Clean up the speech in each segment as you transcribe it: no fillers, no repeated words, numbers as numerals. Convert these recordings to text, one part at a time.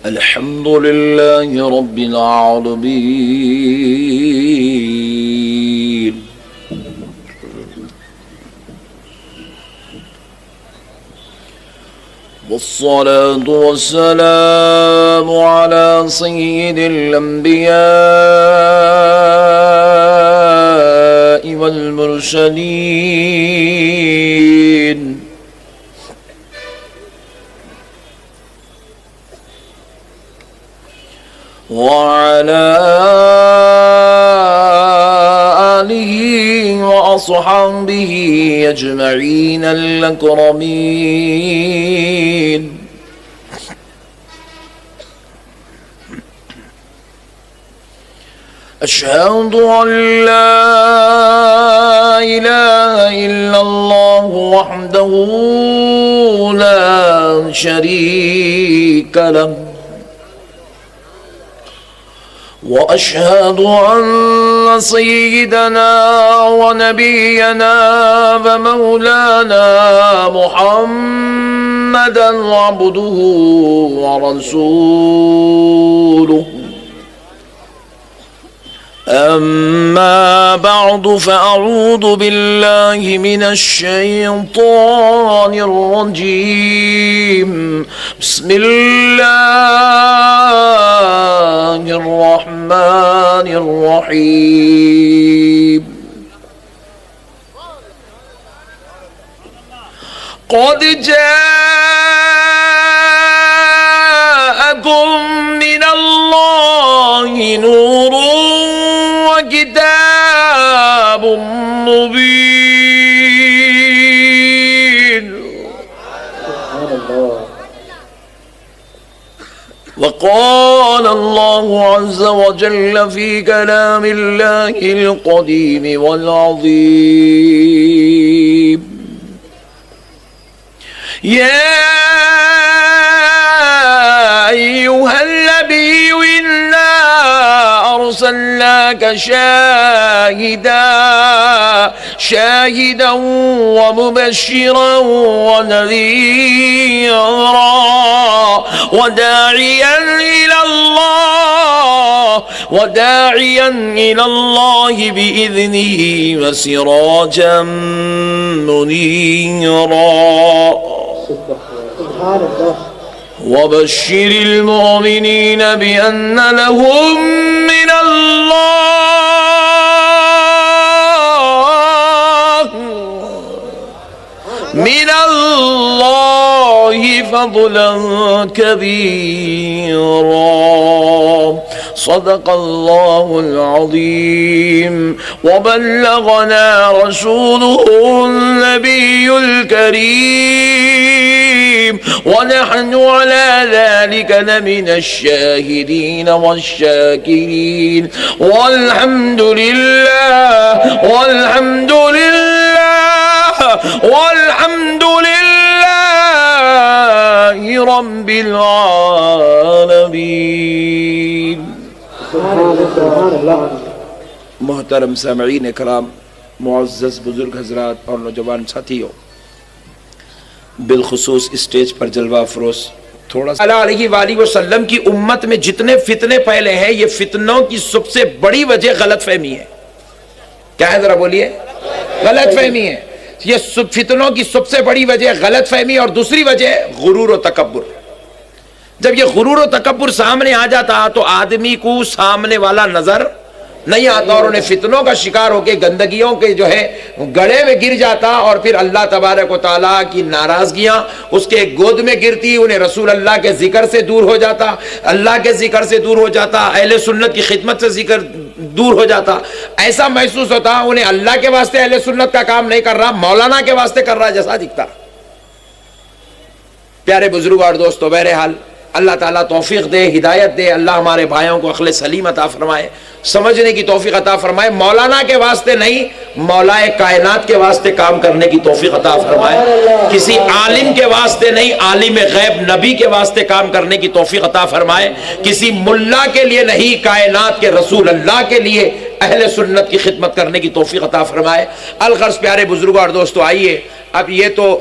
الحمد لله رب العالمين والصلاة والسلام على سيد الأنبياء والمرسلين وعلى آله وأصحابه أجمعين الأكرمين. أشهد أن لا إله إلا الله وحده لا شريك له، وأشهد أن سيدنا ونبينا ومولانا محمدا عبده ورسوله. أما بعد فأعوذ بالله من الشيطان الرجيم. بسم الله الرحمن الرحيم. قد جاءكم من الله نور وكتاب مبين. وقال الله عز وجل في كلام الله القديم والعظيم: يا أيها النبي إنا أرسلناك شاهدا ومبشرا ونذيرا وداعيا إلى الله بإذنه وسراجا منيرا. وبشر المؤمنين بأن لهم من الله فضلا كبيرا. صدق الله العظيم. وبلغنا رسوله النبي الكريم، ونحن على ذلك لمن الشاهدين والشاكرين. والحمد لله والحمد لله رب العالمین. محترم سامعین کرام، معزز بزرگ حضرات اور نوجوان ساتھیوں، بالخصوص اسٹیج پر جلوہ افروز تھوڑا سا علیہ وآلہ وسلم کی امت میں جتنے فتنے پھیلے ہیں، یہ فتنوں کی سب سے بڑی وجہ غلط فہمی ہے. کیا ہے ذرا بولیے؟ غلط فہمی ہے. یہ فتنوں کی سب سے بڑی وجہ غلط فہمی، اور دوسری وجہ غرور و تکبر. جب یہ غرور و تکبر سامنے آ جاتا تو آدمی کو سامنے والا نظر نہیں آتا، اور انہیں فتنوں کا شکار ہو کے گندگیوں کے جو ہے گڑھے میں گر جاتا، اور پھر اللہ تبارک و تعالیٰ کی ناراضگیاں اس کے گود میں گرتی. انہیں رسول اللہ کے ذکر سے دور ہو جاتا، اللہ کے ذکر سے دور ہو جاتا، اہل سنت کی خدمت سے ذکر دور ہو جاتا. ایسا محسوس ہوتا انہیں اللہ کے واسطے اہل سنت کا کام نہیں کر رہا، مولانا کے واسطے کر رہا جیسا دکھتا. پیارے بزرگ اور دوستو، بہرحال اللہ تعالیٰ توفیق دے، ہدایت دے. اللہ ہمارے بھائیوں کو عقل سلیم عطا فرمائے، سمجھنے کی توفیق عطا فرمائے. مولانا کے واسطے نہیں، مولائے کائنات کے واسطے کام کرنے کی توفیق عطا فرمائے. کسی عالم کے واسطے نہیں، عالم غیب نبی کے واسطے کام کرنے کی توفیق عطا فرمائے. کسی ملا کے لیے نہیں، کائنات کے رسول اللہ کے لیے اہل سنت کی خدمت کرنے کی توفیق عطا فرمائے. الغرض پیارے بزرگوں اور دوستو، آئیے اب یہ تو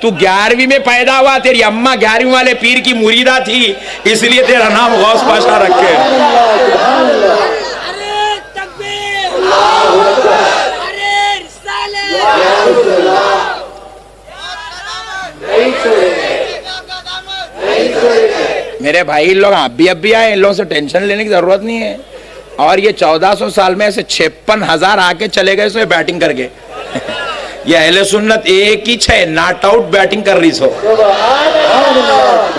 تو 11ویں میں پیدا ہوا, تیری اماں 11ویں والے پیر کی مریدہ تھی, اس لیے تیرا نام غوث پاشا رکھے. میرے بھائی ان لوگ اب بھی آئے, ان لوگوں سے ٹینشن لینے کی ضرورت نہیں ہے. اور یہ 1400 سال میں ایسے 56,000 آ کے چلے گئے سو بیٹنگ کر کے. یہ اہل سنت ایک ہی چھے ناٹ آؤٹ بیٹنگ کر رہی سو.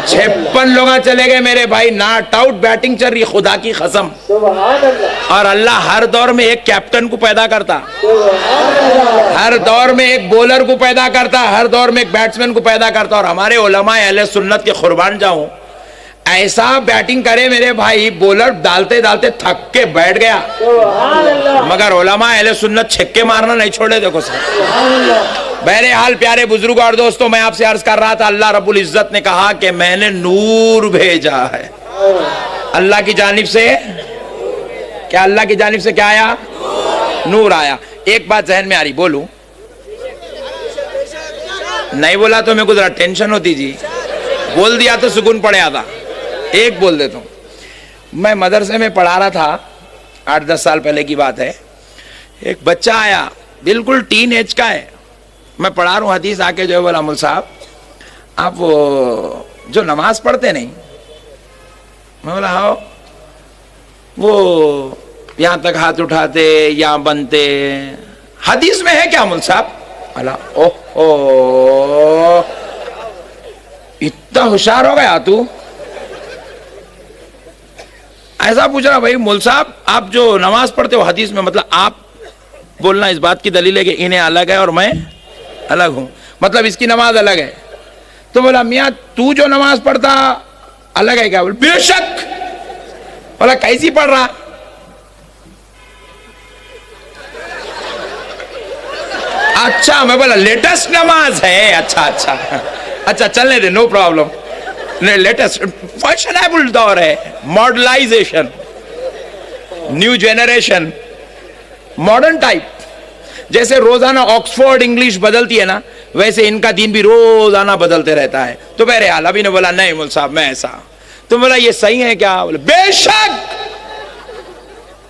56 لوگ چلے گئے میرے بھائی, ناٹ آؤٹ بیٹنگ چل رہی, خدا کی قسم. اور اللہ ہر دور میں ایک کیپٹن کو پیدا کرتا, ہر دور میں ایک بولر کو پیدا کرتا, ہر دور میں ایک بیٹسمین کو پیدا کرتا. اور ہمارے علماء اہل سنت کے قربان جاؤں, ایسا بیٹنگ کرے میرے بھائی, بولر ڈالتے ڈالتے تھک کے بیٹھ گیا, مگر علماء اہل سنت چھکے مارنا نہیں چھوڑے. دیکھو سر, بہرحال پیارے بزرگوں اور دوستوں, میں آپ سے عرض کر رہا تھا, اللہ رب العزت نے کہا کہ میں نے نور بھیجا ہے. اللہ کی جانب سے کیا, اللہ کی جانب سے کیا آیا؟ نور آیا. ایک بات ذہن میں آ رہی, بولوں نہیں بولا تو میرے کو ذرا ٹینشن ہوتی جی, بول دیا تو سکون پڑے آتا. ایک بول دیتا ہوں, میں مدرسے میں پڑھا رہا تھا, 8-10 سال پہلے کی بات ہے. ایک بچہ آیا, بالکل ٹین ایج کا ہے, میں پڑھا رہا ہوں حدیث, آ کے جو ہے بولا مول صاحب آپ وہ جو نماز پڑھتے نہیں. میں بولا ہاں. وہ یہاں تک ہاتھ اٹھاتے, یہاں بنتے, حدیث میں ہے کیا مول صاحب؟ اللہ اوہ اتنا ہوشیار ہو گیا تو. ایسا پوچھ رہا, بھائی مول صاحب آپ جو نماز پڑھتے ہو حدیث میں, مطلب آپ بولنا اس بات کی دلیل ہے کہ انہیں الگ ہے اور میں الگ ہوں, مطلب اس کی نماز الگ ہے. تو بولا میاں تو جو نماز پڑھتا الگ ہے کیا؟ بولا بے شک. بولا کیسی پڑھ رہا؟ اچھا. میں بولا لیٹسٹ نماز ہے. اچھا اچھا اچھا چلنے دے, نو پرابلم. لیٹسٹ فیشنیبل دور ہے, modernisation, new generation, modern type. جیسے روزانہ آکسفورڈ انگلش بدلتی ہے نا, ویسے ان کا دین بھی روزانہ بدلتے رہتا ہے. تو بہرحال ابھی نے بولا نہیں مول صاحب میں ایسا. تو بولا یہ صحیح ہے کیا؟ بولا بے شک.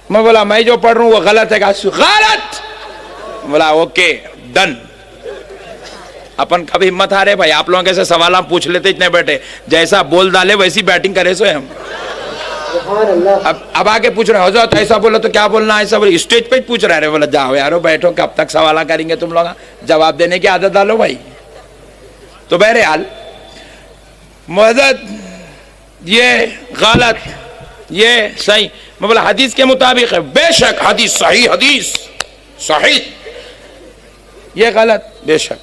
میں بولا میں جو پڑھ رہا ہوں وہ غلط ہے کیا؟ غلط. بولا اوکے ڈن. اپن کبھی ہمت آ رہے بھائی, آپ لوگوں کیسے سوال ہم پوچھ لیتے اتنے بیٹھے, جیسا بول ڈالے ویسی بیٹنگ کرے سو ہم. اب آگے پوچھ رہے حضرت ایسا بولا تو کیا بولنا, ایسا بولے اسٹیج پہ پوچھ رہے. بولا جاؤ یارو بیٹھو, کب تک سوالہ کریں گے تم لوگ, جواب دینے کی عادت ڈالو بھائی. تو بہرحال حضرت یہ غلط یہ صحیح. میں بولا حدیث کے مطابق ہے. بے شک حدیث صحیح, حدیث صحیح. یہ غلط بے شک.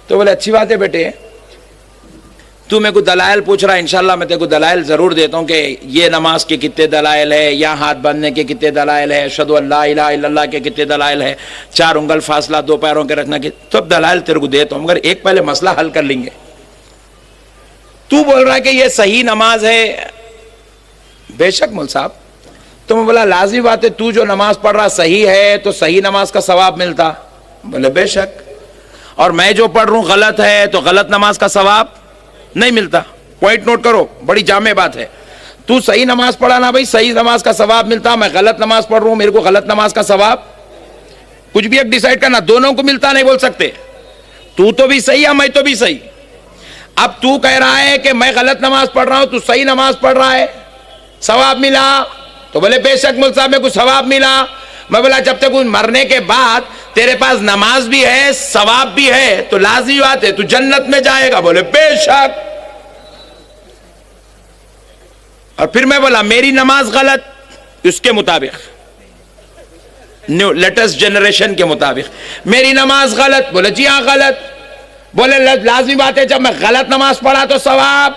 تو بولے اچھی بات ہے بیٹے, تو میں کو دلائل پوچھ رہا ہے, انشاءاللہ میں تے کو دلائل ضرور دیتا ہوں کہ یہ نماز کے کتنے دلائل ہے, یا ہاتھ باندھنے کے کتنے دلائل ہے, اشہدو ان لا الہ الا اللہ کے کتنے دلائل ہے, 4 انگل فاصلہ 2 پیروں کے رکھنا کے, تو اب دلائل تیرے کو دیتا ہوں, مگر ایک پہلے مسئلہ حل کر لیں گے. تو بول رہا ہے کہ یہ صحیح نماز ہے. بے شک مول صاحب. تو میں بولا لازمی بات ہے, تو جو نماز پڑھ رہا صحیح ہے تو صحیح نماز کا ثواب ملتا. بولے بے شک. اور میں جو پڑھ رہا ہوں غلط ہے تو غلط نماز کا ثواب نہیں ملتا. پوائنٹ نوٹ کرو, بڑی جامع بات ہے. تو صحیح نماز پڑھا نا بھائی, صحیح نماز کا ثواب ملتا. میں غلط نماز پڑھ رہا ہوں, میرے کو غلط نماز کا ثواب, کچھ بھی ایک ڈیسائیڈ کرنا, دونوں کو ملتا نہیں بول سکتے. تو بھی صحیح ہے, میں تو بھی صحیح. اب تو کہہ رہا ہے کہ میں غلط نماز پڑھ رہا ہوں, تو صحیح نماز پڑھ رہا ہے, ثواب ملا. تو بولے بے شک مول صاحب میں کو ثواب ملا. میں بولا جب تک مرنے کے بعد تیرے پاس نماز بھی ہے ثواب بھی ہے تو لازمی بات ہے تو جنت میں جائے گا. بولے بے شک. اور پھر میں بولا میری نماز غلط, اس کے مطابق نیو لیٹسٹ جنریشن کے مطابق میری نماز غلط. بولے جی ہاں غلط. بولے لازمی بات ہے جب میں غلط نماز پڑھا تو ثواب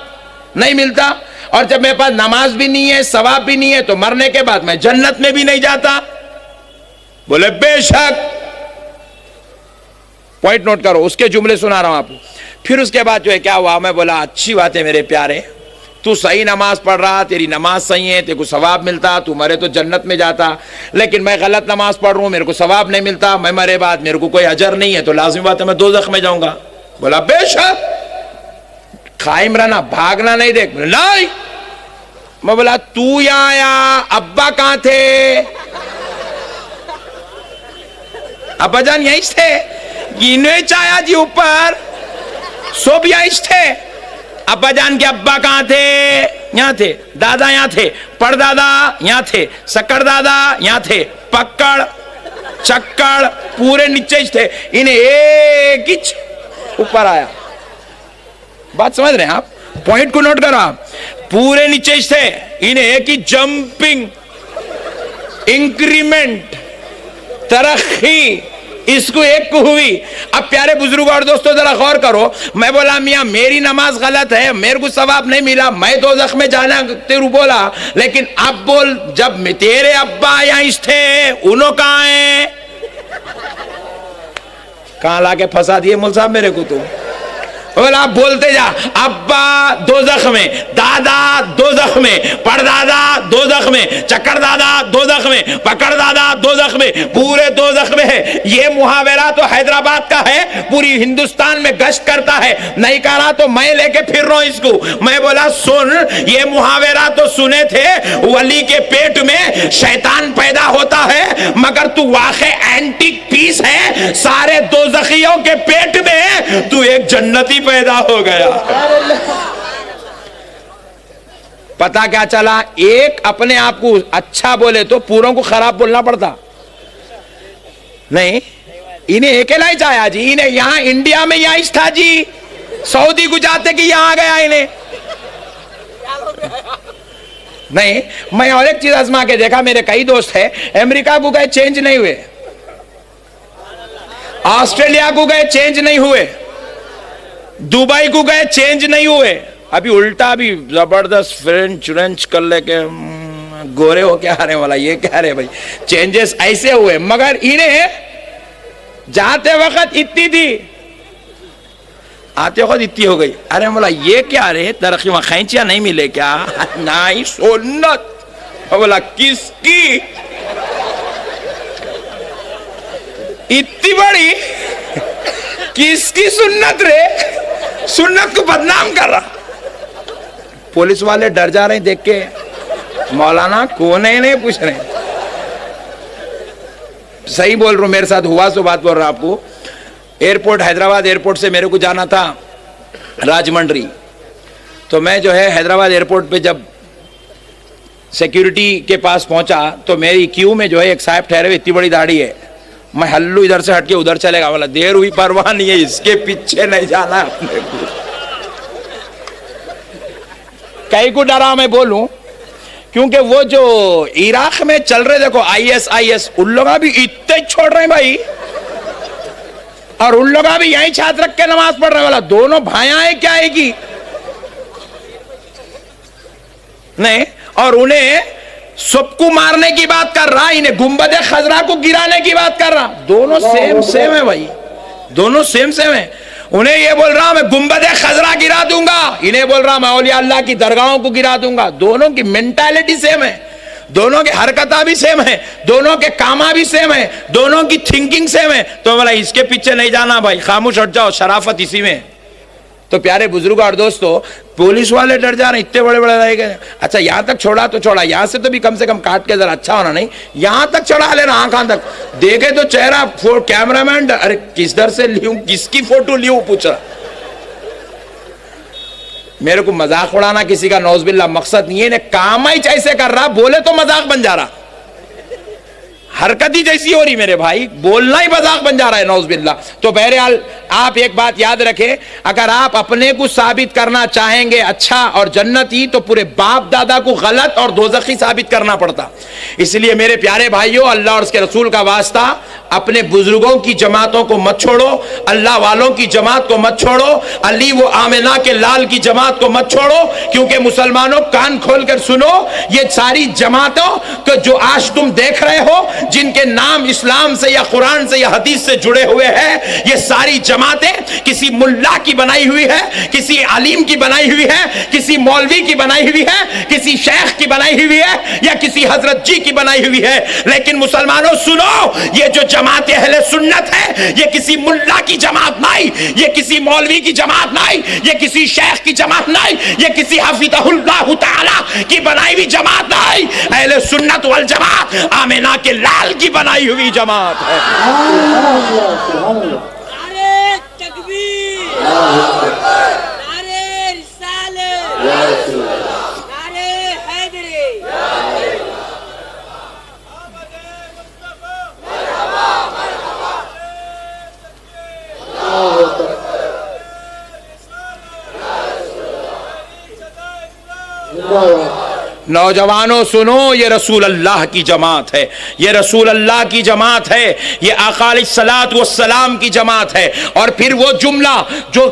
نہیں ملتا, اور جب میرے پاس نماز بھی نہیں ہے ثواب بھی نہیں ہے تو مرنے کے بعد میں جنت میں بھی نہیں جاتا. بولے بے شک. پوائنٹ نوٹ کرو, اس کے جملے سنا رہا ہوں آپ کو. پھر اس کے بعد جو ہے کیا ہوا, میں بولا اچھی بات ہے میرے پیارے, تو صحیح نماز پڑھ رہا, تیری نماز صحیح ہے, تیرے کو ثواب ملتا, تو مرے تو جنت میں جاتا. لیکن میں غلط نماز پڑھ رہا ہوں, میرے کو ثواب نہیں ملتا, میں مرے بعد میرے کو کوئی اجر نہیں ہے, تو لازمی بات ہے میں دوزخ میں جاؤں گا. بولا بے شک. قائم رہنا, بھاگنا نہیں, دیکھ نہیں. میں بولا تو یہاں آیا, ابا کہاں تھے؟ ابا جان یہیں تھے. انہیں چایا جی اوپر سب یہیں تھے. ابا جان کے ابا کہاں تھے؟ یہاں تھے. دادا یہاں تھے, پڑ دادا یہاں تھے, سکڑ دادا یہاں تھے, پکڑ چکڑ پورے نیچے تھے. انہیں ایک ہی اوپر آیا. بات سمجھ رہے ہیں آپ؟ پوائنٹ کو نوٹ کرو آپ. پورے نیچے تھے, انہیں ایک ہی جمپنگ, انکریمنٹ, ترقی اس کو ایک کو ہوئی. اب پیارے بزرگ اور دوستو ذرا غور کرو. میں بولا میاں میری نماز غلط ہے, میرے کو ثواب نہیں ملا, میں دوزخ میں جانا تیرو بولا. لیکن اب بول, جب تیرے ابا یہاں تھے انہوں کہاں ہیں؟ کہاں لا کے پھنسا دیے مول صاحب میرے کو تو. بولا آپ بولتے جا, ابا دوزخ میں, دادا دوزخ میں, پڑ دادا دوزخ میں, چکر دادا دوزخ میں, پکڑ دادا دوزخ میں, پورے دوزخ میں ہے. یہ محاورہ تو حیدرآباد کا ہے, پوری ہندوستان میں گشت کرتا ہے. نہیں کہہ رہا تو میں لے کے پھر رہا ہوں اس کو. میں بولا سن, یہ محاورہ تو سنے تھے, ولی کے پیٹ میں شیطان پیدا ہوتا ہے, مگر تو واقع اینٹک پیس ہے. سارے دوزخیوں کے پیٹ میں تو ایک جنتی پیدا ہو گیا. پتا کیا چلا, ایک اپنے آپ کو اچھا بولے تو پوروں کو خراب بولنا پڑتا نہیں. انہیں اکیلا ہی چاہیا جی, انہیں یہاں انڈیا میں یہاں تھا جی, سعودی کو جاتے کہ یہاں گیا انہیں نہیں. میں اور ایک چیز آزما کے دیکھا, میرے کئی دوست ہیں امریکہ کو گئے چینج نہیں ہوئے, آسٹریلیا کو گئے چینج نہیں ہوئے, دبئی کو گئے چینج نہیں ہوئے. ابھی الٹا بھی زبردست فرینچ کر لے کے گورے ہو کے آ رہے والا. یہ کہہ رہے بھائی چینجز ایسے ہوئے, مگر انہیں جاتے وقت اتنی تھی, آتے وقت اتنی ہو گئی. ارے بولا یہ کیا رہے ترقی میں خینچیاں نہیں ملے کیا؟ نہیں سنت. بولا کس کی اتنی بڑی, کس کی سنت رے؟ سنت کو بدنام کر رہا. پولیس والے ڈر جا رہے ہیں دیکھ کے, مولانا کون ہے, نہیں پوچھ رہے. صحیح بول رہا ہوں, میرے ساتھ ہوا سو بات بول رہا آپ کو. ایئرپورٹ, حیدرآباد ایئرپورٹ سے میرے کو جانا تھا راجمنڈری. تو میں جو ہے حیدرآباد ایئرپورٹ پہ جب سیکیورٹی کے پاس پہنچا تو میری کیو میں جو ہے ایک صاحب ٹھہرے ہوئے, اتنی بڑی داڑھی ہے. میں ہلو ادھر سے ہٹ کے ادھر چلے گا, بولا دیر ہوئی پرواہ نہیں ہے, اس کے پیچھے نہیں جانا اپنے کو. کئی کو ڈرا میں بولوں, کیونکہ وہ جو عراق میں چل رہے دیکھو IS ان لوگ بھی اتنے چھوڑ رہے ہیں بھائی, اور ان لوگ بھی یہیں چھات رکھ کے نماز پڑھ رہے ہیں. والا دونوں بھائیاں ہیں کیا ہے کی نہیں, اور انہیں سب کو مارنے کی بات کر رہا, انہیں گنبد خضرا کو گرانے کی بات کر رہا. دونوں سیم ہے بھائی, دونوں سیم ہے. انہیں یہ بول رہا میں گنبد خضرا گرا دوں گا, انہیں بول رہا میں اولیاء اللہ کی درگاہوں کو گرا دوں گا. دونوں کی مینٹالٹی سیم ہے, دونوں کے حرکتہ بھی سیم ہے, دونوں کے کامہ بھی سیم ہے, دونوں کی تھنکنگ سیم ہے. تو بولا اس کے پیچھے نہیں جانا بھائی, خاموش ہٹ جاؤ, شرافت اسی میں. تو پیارے بزرگ اور دوستو, پولیس والے ڈر جا رہے ہیں, اتنے بڑے بڑے رہے گئے. اچھا یہاں تک چھوڑا تو چھوڑا, یہاں سے تو بھی کم سے کم کاٹ کے ذرا اچھا ہونا نہیں, یہاں تک چڑھا لینا, آنکھاں تک دیکھے تو چہرہ. کیمرہ مین ارے کس در سے لیوں, کس کی فوٹو لیوں پوچھ رہا. میرے کو مذاق اڑانا کسی کا نعوذ باللہ مقصد نہیں ہے, کام ہی ایسے کر رہا, بولے تو مذاق بن جا رہا, حرکت ہی جیسی ہو رہی میرے بھائی, بولنا ہی مذاق بن جا رہا ہے نعوذ باللہ. تو بہرحال آپ ایک بات یاد رکھیں, اگر آپ اپنے کو ثابت کرنا چاہیں گے اچھا اور جنتی, تو پورے باپ دادا کو غلط اور دوزخی ثابت کرنا پڑتا. اس لیے میرے پیارے بھائیوں, اللہ اور اس کے رسول کا واسطہ, اپنے بزرگوں کی جماعتوں کو مت چھوڑو, اللہ والوں کی جماعت کو مت چھوڑو, علی و آمنہ کے لال کی جماعت کو مت چھوڑو. کیونکہ مسلمانوں کان کھول کر سنو, یہ ساری جماعتوں کو جو آج تم دیکھ رہے ہو, جن کے نام اسلام سے یا قرآن سے یا حدیث سے جڑے ہوئے ہیں، یہ ساری جماعتیں کسی ملا کی بنائی ہوئی ہے، کسی عالم کی بنائی ہوئی ہے، کسی مولوی کی بنائی ہوئی ہے، کسی شیخ کی بنائی ہوئی ہے، یا کسی حضرت جی کی بنائی ہوئی ہے۔ لیکن مسلمانوں سنو، یہ جو جماعت اہل سنت ہے یہ کسی ملا کی جماعت نہیں، یہ کسی مولوی کی جماعت نہیں، یہ کسی شیخ کی جماعت نہیں، یہ کسی حفظہ اللہ تعالی کی بنائی ہوئی جماعت نہیں۔ اہل سنت والجماعت آمنہ کے لال کی بنائی ہوئی جماعت ہے۔ نعرہ تکبیر، نعرہ رسالت، نعرہ حیدری۔ نوجوانوں سنو، یہ رسول اللہ کی جماعت ہے، یہ رسول اللہ کی جماعت ہے، یہ آقا علیہ الصلوۃ والسلام کی جماعت ہے۔ اور پھر وہ جملہ جو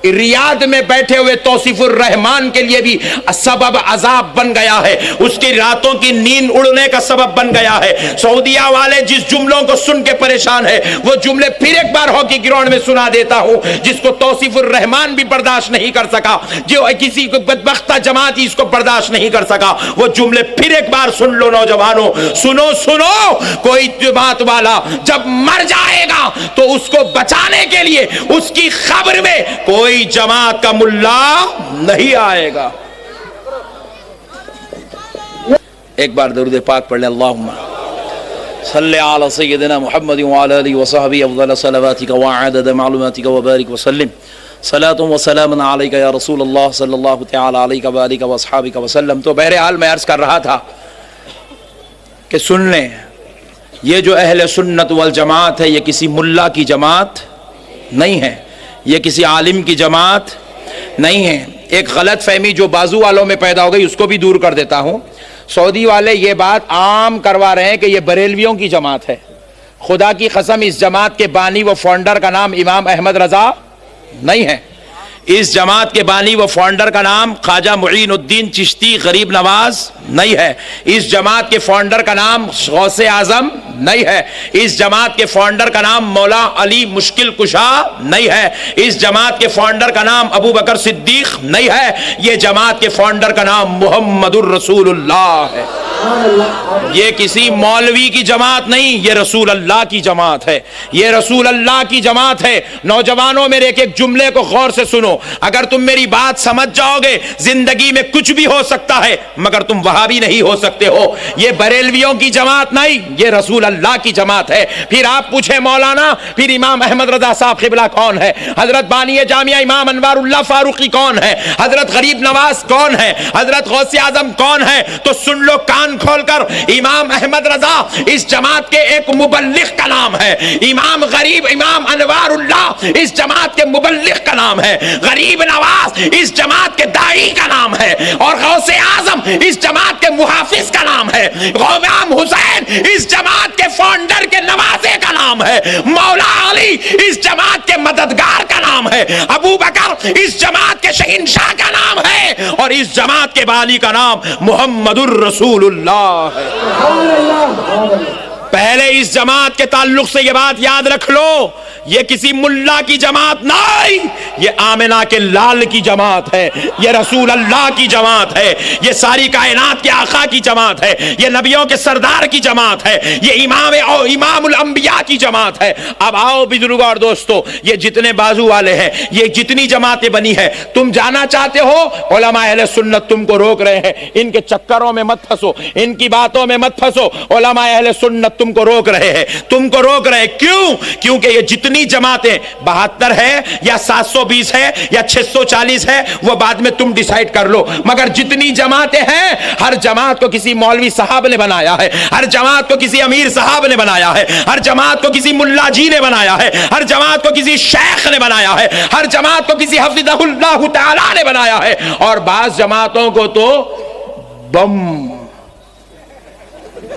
ریاض میں بیٹھے ہوئے توصیف الرحمان کے لیے بھی سبب عذاب بن گیا ہے، اس کی راتوں کی نیند اڑنے کا سبب بن گیا ہے۔ سعودیہ والے جس جملوں کو سن کے پریشان ہے، وہ جملے پھر ایک بار ہاکی گراؤنڈ میں سنا دیتا ہوں، جس کو توصیف الرحمان بھی برداشت نہیں کر سکا، جو کسی کو بدبختہ جماعتی اس کو برداشت نہیں کر سکا، وہ جملے پھر ایک بار سن لو نوجوانوں، سنو سنو۔ کوئی جماعت والا جب مر جائے گا تو اس کو بچانے کے لیے اس کی قبر میں کوئی جماعت کا ملا نہیں آئے گا۔ ایک بار درود پاک پڑھ لیں، اللہم صلی علی سیدنا محمد وعلی آلہ وصحبہ افضل صلواتک وعدد معلوماتک وبارک وسلم، صلاۃ و سلام علیک یا رسول اللہ صلی اللہ تعالی علیہ وآلہ واصحابہ وسلم۔ تو بہرحال میں عرض کر رہا تھا کہ سن لیں، یہ جو اہل سنت والجماعت ہے یہ کسی ملا کی جماعت نہیں ہے، یہ کسی عالم کی جماعت نہیں ہے۔ ایک غلط فہمی جو بازو والوں میں پیدا ہو گئی اس کو بھی دور کر دیتا ہوں۔ سعودی والے یہ بات عام کروا رہے ہیں کہ یہ بریلویوں کی جماعت ہے۔ خدا کی قسم اس جماعت کے بانی و فاؤنڈر کا نام امام احمد رضا نہیں ہے، اس جماعت کے بانی و فاؤنڈر کا نام خواجہ معین الدین چشتی غریب نواز نہیں ہے، اس جماعت کے فاؤنڈر کا نام غوث اعظم نہیں ہے، اس جماعت کے فاؤنڈر کا نام مولا علی مشکل کشا نہیں ہے، اس جماعت کے فاؤنڈر کا نام ابو بکر صدیق نہیں ہے، یہ جماعت کے فاؤنڈر کا نام محمد الرسول اللہ ہے۔ یہ کسی مولوی کی جماعت نہیں، یہ رسول اللہ کی جماعت ہے، یہ رسول اللہ کی جماعت ہے۔ نوجوانوں میرے ایک جملے کو غور سے سنو، اگر تم میری بات سمجھ جاؤ گے زندگی میں کچھ بھی ہو سکتا ہے مگر تم وہابی نہیں ہو سکتے ہو۔ یہ بریلویوں کی جماعت نہیں، یہ رسول اللہ کی جماعت ہے۔ پھر آپ پوچھیں مولانا پھر امام احمد رضا صاحب قبلہ کون ہے، حضرت بانی جامعہ امام انوار اللہ فاروقی کون ہے، حضرت غریب نواز کون ہے، حضرت غوث اعظم کون ہے؟ تو سن لو کان کھول کر، امام احمد رضا اس جماعت کے ایک مبلغ کا نام ہے، امام غریب امام انوار اللہ اس جماعت کے مبلغ کا نام ہے، غریب نواز اس جماعت کے داعی کا نام ہے، اور غوث اعظم اس جماعت کے محافظ کا نام ہے، امام حسین اس جماعت کے فاؤنڈر کے نوازے کا نام ہے، مولا علی اس جماعت کے مددگار کا نام ہے، ابو بکر اس جماعت کے شہنشاہ کا نام ہے، اور اس جماعت کے بالی کا نام محمد الرسول اللہ ہے۔ پہلے اس جماعت کے تعلق سے یہ بات یاد رکھ لو، یہ کسی ملا کی جماعت نہیں، یہ آمنہ کے لال کی جماعت ہے، یہ رسول اللہ کی جماعت ہے، یہ ساری کائنات کے آقا کی جماعت ہے، یہ نبیوں کے سردار کی جماعت ہے، یہ امام الانبیاء کی جماعت ہے۔ اب آؤ بزرگوں اور دوستو، یہ جتنے بازو والے ہیں، یہ جتنی جماعتیں بنی ہیں، تم جانا چاہتے ہو علماء اہل سنت تم کو روک رہے ہیں، ان کے چکروں میں مت پھنسو، ان کی باتوں میں مت پھنسو، علماء اہل سنت تم کو روک رہے ہیں، تم کو روک رہے ہیں۔ کیوں؟ کیونکہ یہ جتنی جماعتیں 72 ہے یا 720 ہے یا 640 ہے وہ بعد میں تم ڈیسائیڈ کر لو، مگر جتنی جماعتیں ہیں ہر جماعت کو کسی مولوی صاحب نے بنایا ہے، ہر جماعت کو کسی امیر صاحب نے بنایا ہے، ہر جماعت کو کسی ملا جی نے بنایا ہے، ہر جماعت کو کسی شیخ نے بنایا ہے، ہر جماعت کو کسی حفظہ اللہ تعالی نے بنایا ہے، اور بعض جماعتوں کو تو بم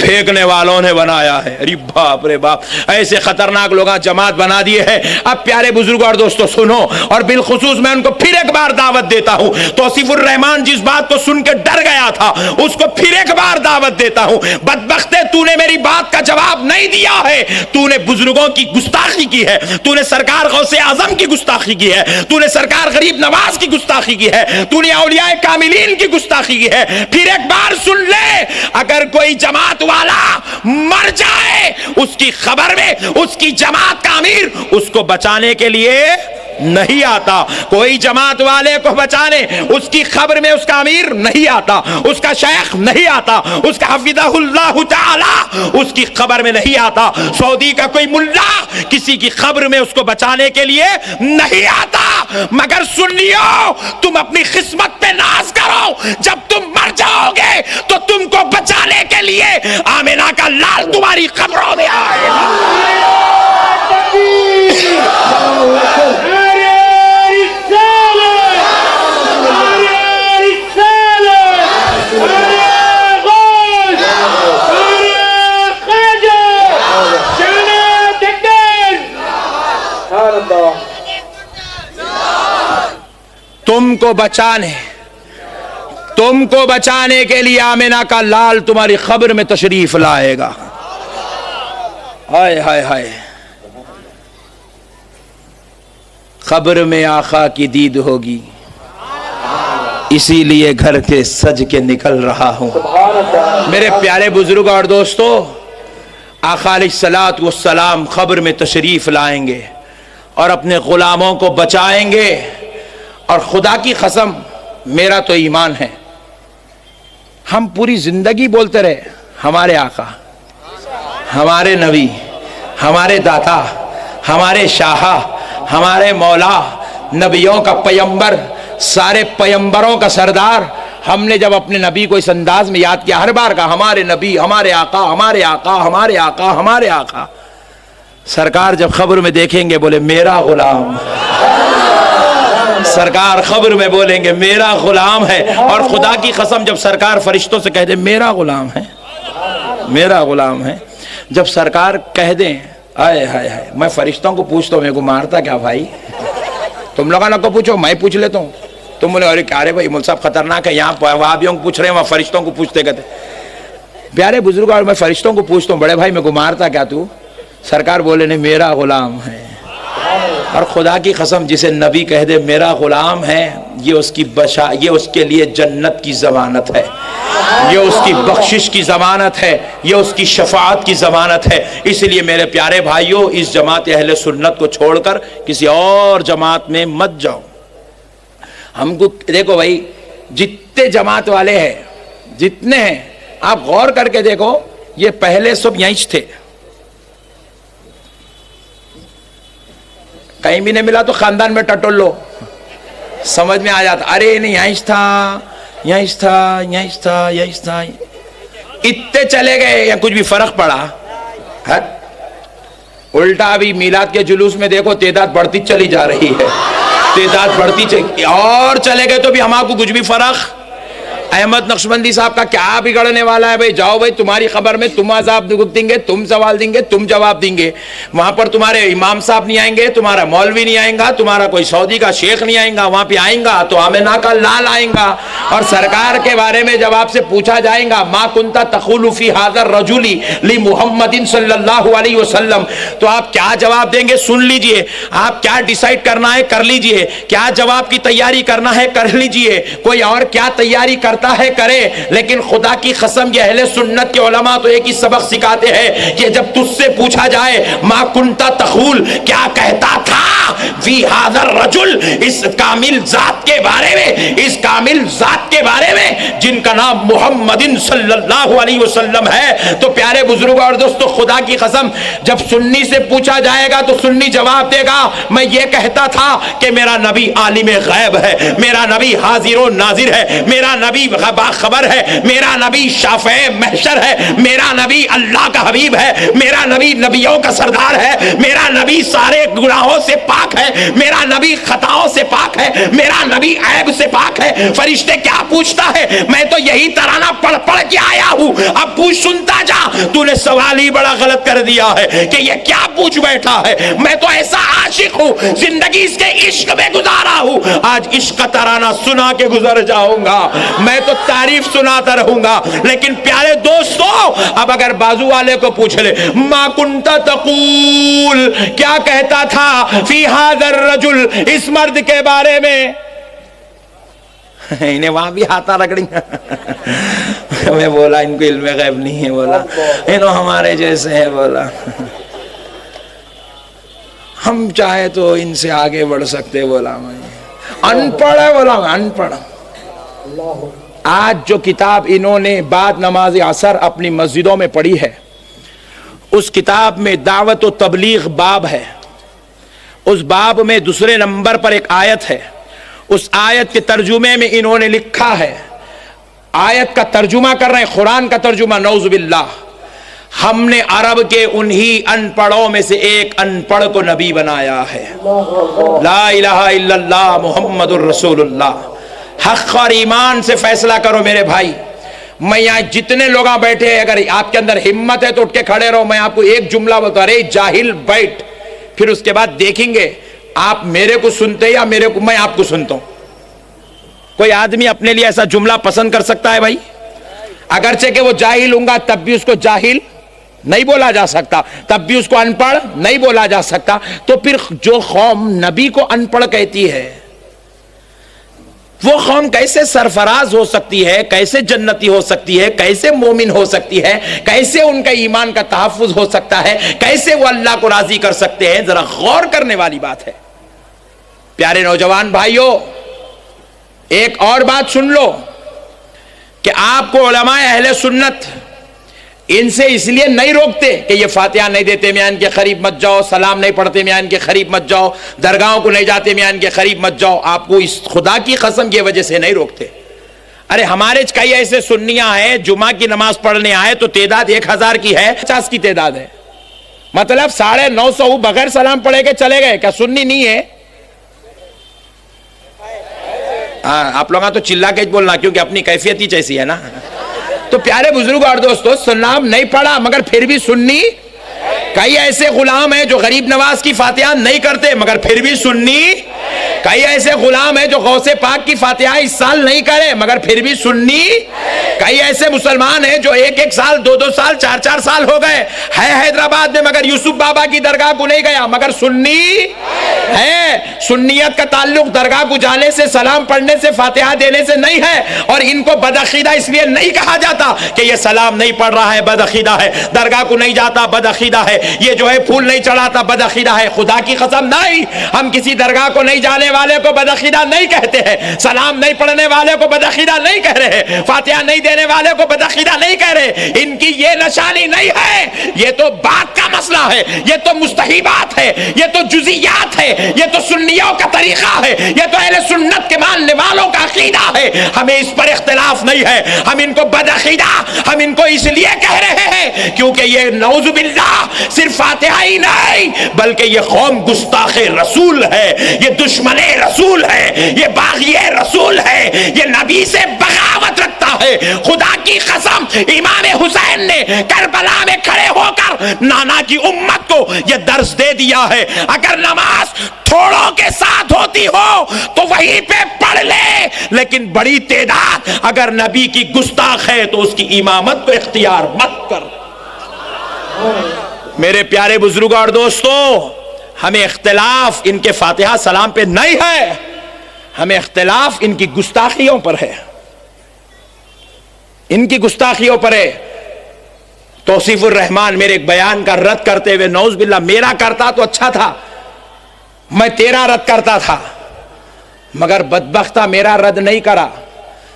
پھینکنے والوں نے بنایا ہے۔ ارے باپ رے باپ، ایسے خطرناک لوگ جماعت بنا دیے ہیں۔ اب پیارے بزرگوں اور دوستوں سنو، اور بالخصوص میں ان کو پھر ایک بار دعوت دیتا ہوں، توصیف الرحمان جس بات کو سن کے ڈر گیا تھا اس کو پھر ایک بار دعوت دیتا ہوں۔ بدبختے، تو نے میری بات کا جواب نہیں دیا ہے، تو نے بزرگوں کی گستاخی کی ہے، تو نے سرکار غوث اعظم کی گستاخی کی ہے، تو نے سرکار غریب نواز کی گستاخی کی ہے، تو نے اولیاء کاملین کی گستاخی کی ہے۔ پھر ایک بار سن لے، اگر کوئی جماعت والا مر جائے اس کی خبر میں اس کی جماعت کا امیر اس کو بچانے کے لیے نہیں آتا، کوئی جماعت والے کو بچانے اس کی خبر میں اس کا امیر نہیں آتا، اس کا شیخ نہیں آتا، اس کا حفظہ اللہ تعالی اس کی خبر میں نہیں آتا، سعودی کا کوئی ملا کسی کی خبر میں اس کو بچانے کے لیے نہیں آتا۔ مگر سنیو، تم اپنی قسمت پہ ناز کرو، جب تم مر جاؤ گے تو تم کو بچانے کے لیے آمنہ کا لال تمہاری قبروں میں آئے گا۔ تم کو بچانے کے لیے آمنہ کا لال تمہاری خبر میں تشریف لائے گا۔ ہائے ہائے ہائے، خبر میں آقا کی دید ہوگی، اسی لیے گھر کے سج کے نکل رہا ہوں۔ میرے پیارے بزرگ اور دوستو، آقا علیہ الصلوۃ والسلام خبر میں تشریف لائیں گے اور اپنے غلاموں کو بچائیں گے، اور خدا کی قسم میرا تو ایمان ہے، ہم پوری زندگی بولتے رہے ہمارے آقا، ہمارے نبی، ہمارے داتا، ہمارے شاہ، ہمارے مولا، نبیوں کا پیمبر، سارے پیمبروں کا سردار۔ ہم نے جب اپنے نبی کو اس انداز میں یاد کیا، ہر بار کہا ہمارے نبی، ہمارے آقا، ہمارے آقا، ہمارے آقا، ہمارے آقا۔ سرکار جب خبر میں دیکھیں گے بولے میرا غلام، سرکار خبر میں بولیں گے میرا غلام ہے، اور خدا کی قسم جب سرکار فرشتوں سے کہہ دیں میرا غلام ہے، میرا غلام ہے، جب سرکار کہہ دیں آئے ہائے ہائے، میں فرشتوں کو پوچھتا ہوں میرے کو مارتا کیا بھائی؟ تم لوگوں کو پوچھو، میں پوچھ لیتا ہوں۔ تم بولے ارے کیا رے بھائی مول صاحب خطرناک ہے، یہاں وہابیوں کو پوچھ رہے ہیں، وہاں فرشتوں کو پوچھتے کہتے۔ پیارے بزرگ، اور میں فرشتوں کو پوچھتا ہوں بڑے بھائی میرے کو مارتا کیا تو؟ سرکار بولے نہیں میرا غلام ہے۔ اور خدا کی قسم جسے نبی کہہ دے میرا غلام ہے، یہ اس کے لیے جنت کی ضمانت ہے، یہ اس کی بخشش کی ضمانت ہے، یہ اس کی شفاعت کی ضمانت ہے۔ اس لیے میرے پیارے بھائیوں، اس جماعت اہل سنت کو چھوڑ کر کسی اور جماعت میں مت جاؤ۔ ہم کو دیکھو بھائی، جتنے جماعت والے ہیں، جتنے ہیں، آپ غور کر کے دیکھو، یہ پہلے سب یہیں تھے، کہیں بھی نہیں ملا تو خاندان میں ٹٹول لو، سمجھ میں آ جاتا، ارے نہیں یہیں تھا، یہیں تھا، یہیں تھا، یہیں تھا، اتنے چلے گئے یا کچھ بھی فرق پڑا؟ الٹا ابھی میلاد کے جلوس میں دیکھو تعداد بڑھتی چلی جا رہی ہے، تعداد بڑھتی اور چلے گئے تو بھی ہمارے کو کچھ بھی فرق۔ احمد نقشبندی صاحب کا کیا بگڑنے والا ہے بھائی؟ جاؤ بھائی، تمہاری خبر میں تم عذاب دیں گے، تم سوال دیں گے، تم جواب دیں گے، وہاں پر تمہارے امام صاحب نہیں آئیں گے، تمہارا مولوی نہیں آئیں گا، تمہارا کوئی سعودی کا شیخ نہیں آئیں گا، وہاں پہ آئیں گا تو آمنہ کا لال آئیں گا، اور سرکار کے بارے میں جب آپ سے پوچھا جائے گا ما کنت تقول فی ھذا الرجل لمحمد صلی اللہ علیہ وسلم، تو آپ کیا جواب دیں گے؟ سن لیجئے، آپ کیا ڈیسائیڈ کرنا ہے کر لیجئے، کیا جواب کی تیاری کرنا ہے کر لیجئے، کوئی اور کیا تیاری کرتا ہے کرے، لیکن خدا کی قسم یہ اہل سنت کے علماء تو ایک ہی سبق سکھاتے ہیں کہ جب تجھ سے پوچھا جائے ما کنت تقول، کیا کہتا تھا فی ھذا الرجل، اس کامل ذات کے بارے میں، اس کامل ذات کے بارے میں جن کا نام محمد صلی اللہ علیہ وسلم ہے، تو پیارے بزرگوں اور دوستو خدا کی قسم جب سنی سے پوچھا جائے گا تو سنی جواب دے گا میں یہ کہتا تھا کہ میرا نبی عالم غیب ہے، میرا نبی حاضر و ناظر ہے، میرا نبی نبی باخبر ہے، میرا نبی شافع محشر ہے، میرا نبی اللہ کا حبیب ہے، میرا نبی نبیوں کا سردار ہے، میرا نبی سارے گناہوں سے پاک ہے، میرا نبی خطاؤں سے پاک ہے، میرا نبی عیب سے پاک ہے۔ فرشتے کیا پوچھتا ہے؟ میں تو یہی ترانہ پڑھ پڑھ کے آیا ہوں، اب پوچھ سنتا جا۔ تو نے سوال ہی بڑا غلط کر دیا ہے کہ یہ کیا پوچھ بیٹھا ہے، میں تو ایسا عاشق ہوں، زندگی اس کے عشق میں گزارا ہوں، آج عشق کا ترانہ سنا کے گزر جاؤں گا، میں تو تعریف سناتا رہوں گا۔ لیکن پیارے دوستو، اب اگر بازو والے کو پوچھ لے ما کنت تقول، کیا کہتا تھا فی ھذا الرجل، اس مرد کے بارے میں، انہیں وہاں بھی ہاتھا رگڑی میں بولا ان کو علم غیب نہیں ہے، بولا انہوں ہمارے جیسے ہیں، بولا ہم چاہے تو ان سے آگے بڑھ سکتے، بولا میں ان پڑھ ہے، بولا میں ان پڑھ۔ آج جو کتاب انہوں نے بعد نماز عصر اپنی مسجدوں میں پڑھی ہے، اس کتاب میں دعوت و تبلیغ باب ہے، اس باب میں دوسرے نمبر پر ایک آیت ہے، اس آیت کے ترجمے میں انہوں نے لکھا ہے، آیت کا ترجمہ کر رہے ہیں، قرآن کا ترجمہ، نعوذ باللہ، ہم نے عرب کے انہی ان پڑھوں میں سے ایک ان پڑھ کو نبی بنایا ہے، لا الہ الا اللہ محمد الرسول اللہ۔ حق اور ایمان سے فیصلہ کرو میرے بھائی، میں یہاں جتنے لوگ بیٹھے ہیں، اگر آپ کے اندر ہمت ہے تو اٹھ کے کھڑے رہو، میں آپ کو ایک جملہ بتا رہے جاہل بیٹھ، پھر اس کے بعد دیکھیں گے آپ میرے کو سنتے یا میں آپ کو سنتا ہوں۔ کوئی آدمی اپنے لیے ایسا جملہ پسند کر سکتا ہے بھائی؟ اگرچہ کہ وہ جاہل ہوں گا تب بھی اس کو جاہل نہیں بولا جا سکتا، تب بھی اس کو ان پڑھ نہیں بولا جا سکتا۔ تو پھر جو قوم نبی کو ان پڑھ کہتی ہے، وہ قوم کیسے سرفراز ہو سکتی ہے، کیسے جنتی ہو سکتی ہے، کیسے مومن ہو سکتی ہے، کیسے ان کا ایمان کا تحفظ ہو سکتا ہے، کیسے وہ اللہ کو راضی کر سکتے ہیں؟ ذرا غور کرنے والی بات ہے۔ پیارے نوجوان بھائیوں، ایک اور بات سن لو کہ آپ کو علماء اہل سنت ان سے اس لیے نہیں روکتے کہ یہ فاتحہ نہیں دیتے میاں ان کے قریب مت جاؤ، سلام نہیں پڑھتے میاں ان کے قریب مت جاؤ، درگاہوں کو نہیں جاتے میاں ان کے قریب مت جاؤ، آپ کو اس خدا کی قسم کی وجہ سے نہیں روکتے۔ ارے ہمارے کئی ایسے سنیاں ہیں، جمعہ کی نماز پڑھنے آئے تو تعداد 1000 کی ہے، 50 کی تعداد ہے، مطلب 950 بغیر سلام پڑھے کے چلے گئے، کیا سنی نہیں ہے؟ آپ لوگاں تو چلا کے بولنا، کیونکہ اپنی کیفیت ہی ایسی ہے نا۔ تو پیارے بزرگ اور دوستو، سلام نہیں پڑھا مگر پھر بھی سنی۔ کئی ایسے غلام ہیں جو غریب نواز کی فاتحہ نہیں کرتے مگر پھر بھی سنی۔ کئی ایسے غلام ہیں جو غوث پاک کی فاتحہ اس سال نہیں کرے مگر پھر بھی سنی۔ کئی ایسے مسلمان ہیں جو 1 سال 2 سال 4 سال ہو گئے ہے حیدرآباد میں مگر یوسف بابا کی درگاہ کو نہیں گیا مگر سنی ہے۔ سنیت کا تعلق درگاہ کو جانے سے، سلام پڑھنے سے، فاتحہ دینے سے نہیں ہے، اور ان کو بدعقیدہ اس لیے نہیں کہا جاتا کہ یہ سلام نہیں پڑھ رہا ہے بدعقیدہ ہے، درگاہ کو نہیں جاتا بدعقیدہ ہے، یہ جو ہے پھول نہیں چڑھاتا بدعقیدہ ہے۔ خدا کی قسم نہیں، ہم کسی درگاہ کو نہیں جانے والے کو بدعقیدہ نہیں کہتے ہیں، سلام نہیں پڑھنے والے کو بدعقیدہ نہیں کہہ رہے، فاتحہ نہیں دینے والے کو بدعقیدہ نہیں کہہ رہے۔ ان کی یہ نشانی نہیں ہے، یہ تو بات کا مسئلہ ہے، یہ تو مستحبات ہے، یہ تو جزیات ہے، یہ تو سنیوں کا طریقہ ہے، یہ تو اہل سنت کے ماننے والوں کا عقیدہ ہے۔ ہمیں اس پر اختلاف نہیں ہے، ہم ان کو بدعقیدہ ہم ان کو اس لیے کہہ رہے ہیں کیونکہ یہ نعوذ باللہ صرف فاتحہ ہی نہیں بلکہ یہ قوم گستاخ رسول ہے، یہ دشمن رسول ہے، یہ باغی رسول ہے، یہ نبی سے بغاوت رکھتا ہے۔ خدا کی قسم، امام حسین نے کربلا میں کھڑے ہو کر نانا کی امت کو یہ درس دے دیا ہے، اگر نماز تھوڑوں کے ساتھ ہوتی ہو تو وہیں پہ پڑھ لے، لیکن بڑی تعداد اگر نبی کی گستاخ ہے تو اس کی امامت کو اختیار مت کر۔ میرے پیارے بزرگوں اور دوستو، ہمیں اختلاف ان کے فاتحہ سلام پہ نہیں ہے، ہمیں اختلاف ان کی گستاخیوں پر ہے، ان کی گستاخیوں پر ہے۔ توصیف الرحمان میرے ایک بیان کا رد کرتے ہوئے، نعوذ باللہ میرا کرتا تو اچھا تھا، میں تیرا رد کرتا تھا، مگر بدبختہ میرا رد نہیں کرا،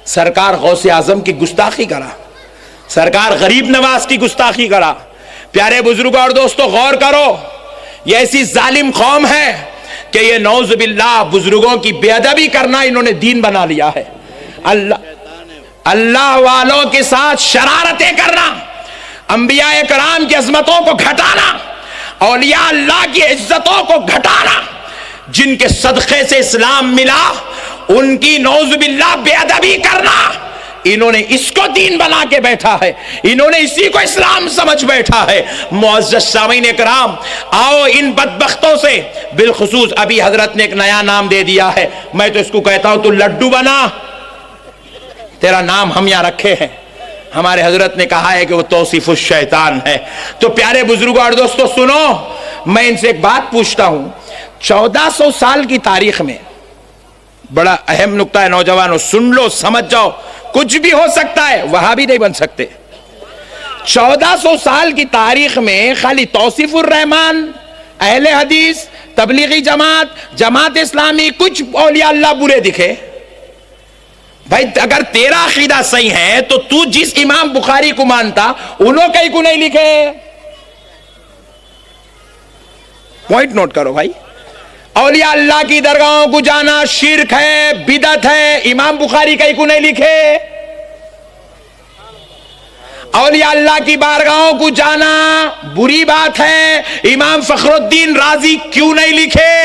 سرکار غوث اعظم کی گستاخی کرا، سرکار غریب نواز کی گستاخی کرا۔ پیارے بزرگوں اور دوستو غور کرو، یہ ایسی ظالم قوم ہے کہ یہ نعوذ باللہ بزرگوں کی بے ادبی کرنا انہوں نے دین بنا لیا ہے۔ اللہ والوں کے ساتھ شرارتیں کرنا، انبیاء کرام کی عظمتوں کو گھٹانا، اولیاء اللہ کی عزتوں کو گھٹانا، جن کے صدقے سے اسلام ملا ان کی نعوذ باللہ بے ادبی کرنا، انہوں نے اس کو دین بنا کے بیٹھا ہے، انہوں نے اسی کو اسلام سمجھ بیٹھا ہے۔ معزز سامعین کرام، آؤ ان بدبختوں سے، بالخصوص ابھی حضرت نے ایک نیا نام دے دیا ہے، میں تو اس کو کہتا ہوں تو لڈو بنا، تیرا نام ہم یہاں رکھے ہیں، ہمارے حضرت نے کہا ہے کہ وہ توصیف الشیطان ہے۔ تو پیارے بزرگوں اور دوستو سنو، میں ان سے ایک بات پوچھتا ہوں، 1400 سال کی تاریخ میں، بڑا اہم نقطہ ہے نوجوانوں، سن لو سمجھ جاؤ، کچھ بھی ہو سکتا ہے، وہاں بھی نہیں بن سکتے۔ 1400 سال کی تاریخ میں خالی توصیف الرحمان، اہل حدیث، تبلیغی جماعت اسلامی، کچھ اولیاء اللہ برے دکھے؟ بھائی اگر تیرا عقیدہ صحیح ہے تو تو جس امام بخاری کو مانتا انہوں کہیں کو نہیں لکھے؟ پوائنٹ نوٹ کرو بھائی، اولیاء اللہ کی درگاہوں کو جانا شرک ہے، بدعت ہے، امام بخاری کہیں کو نہیں لکھے؟ اولیاء اللہ کی بارگاہوں کو جانا بری بات ہے، امام فخر الدین رازی کیوں نہیں لکھے؟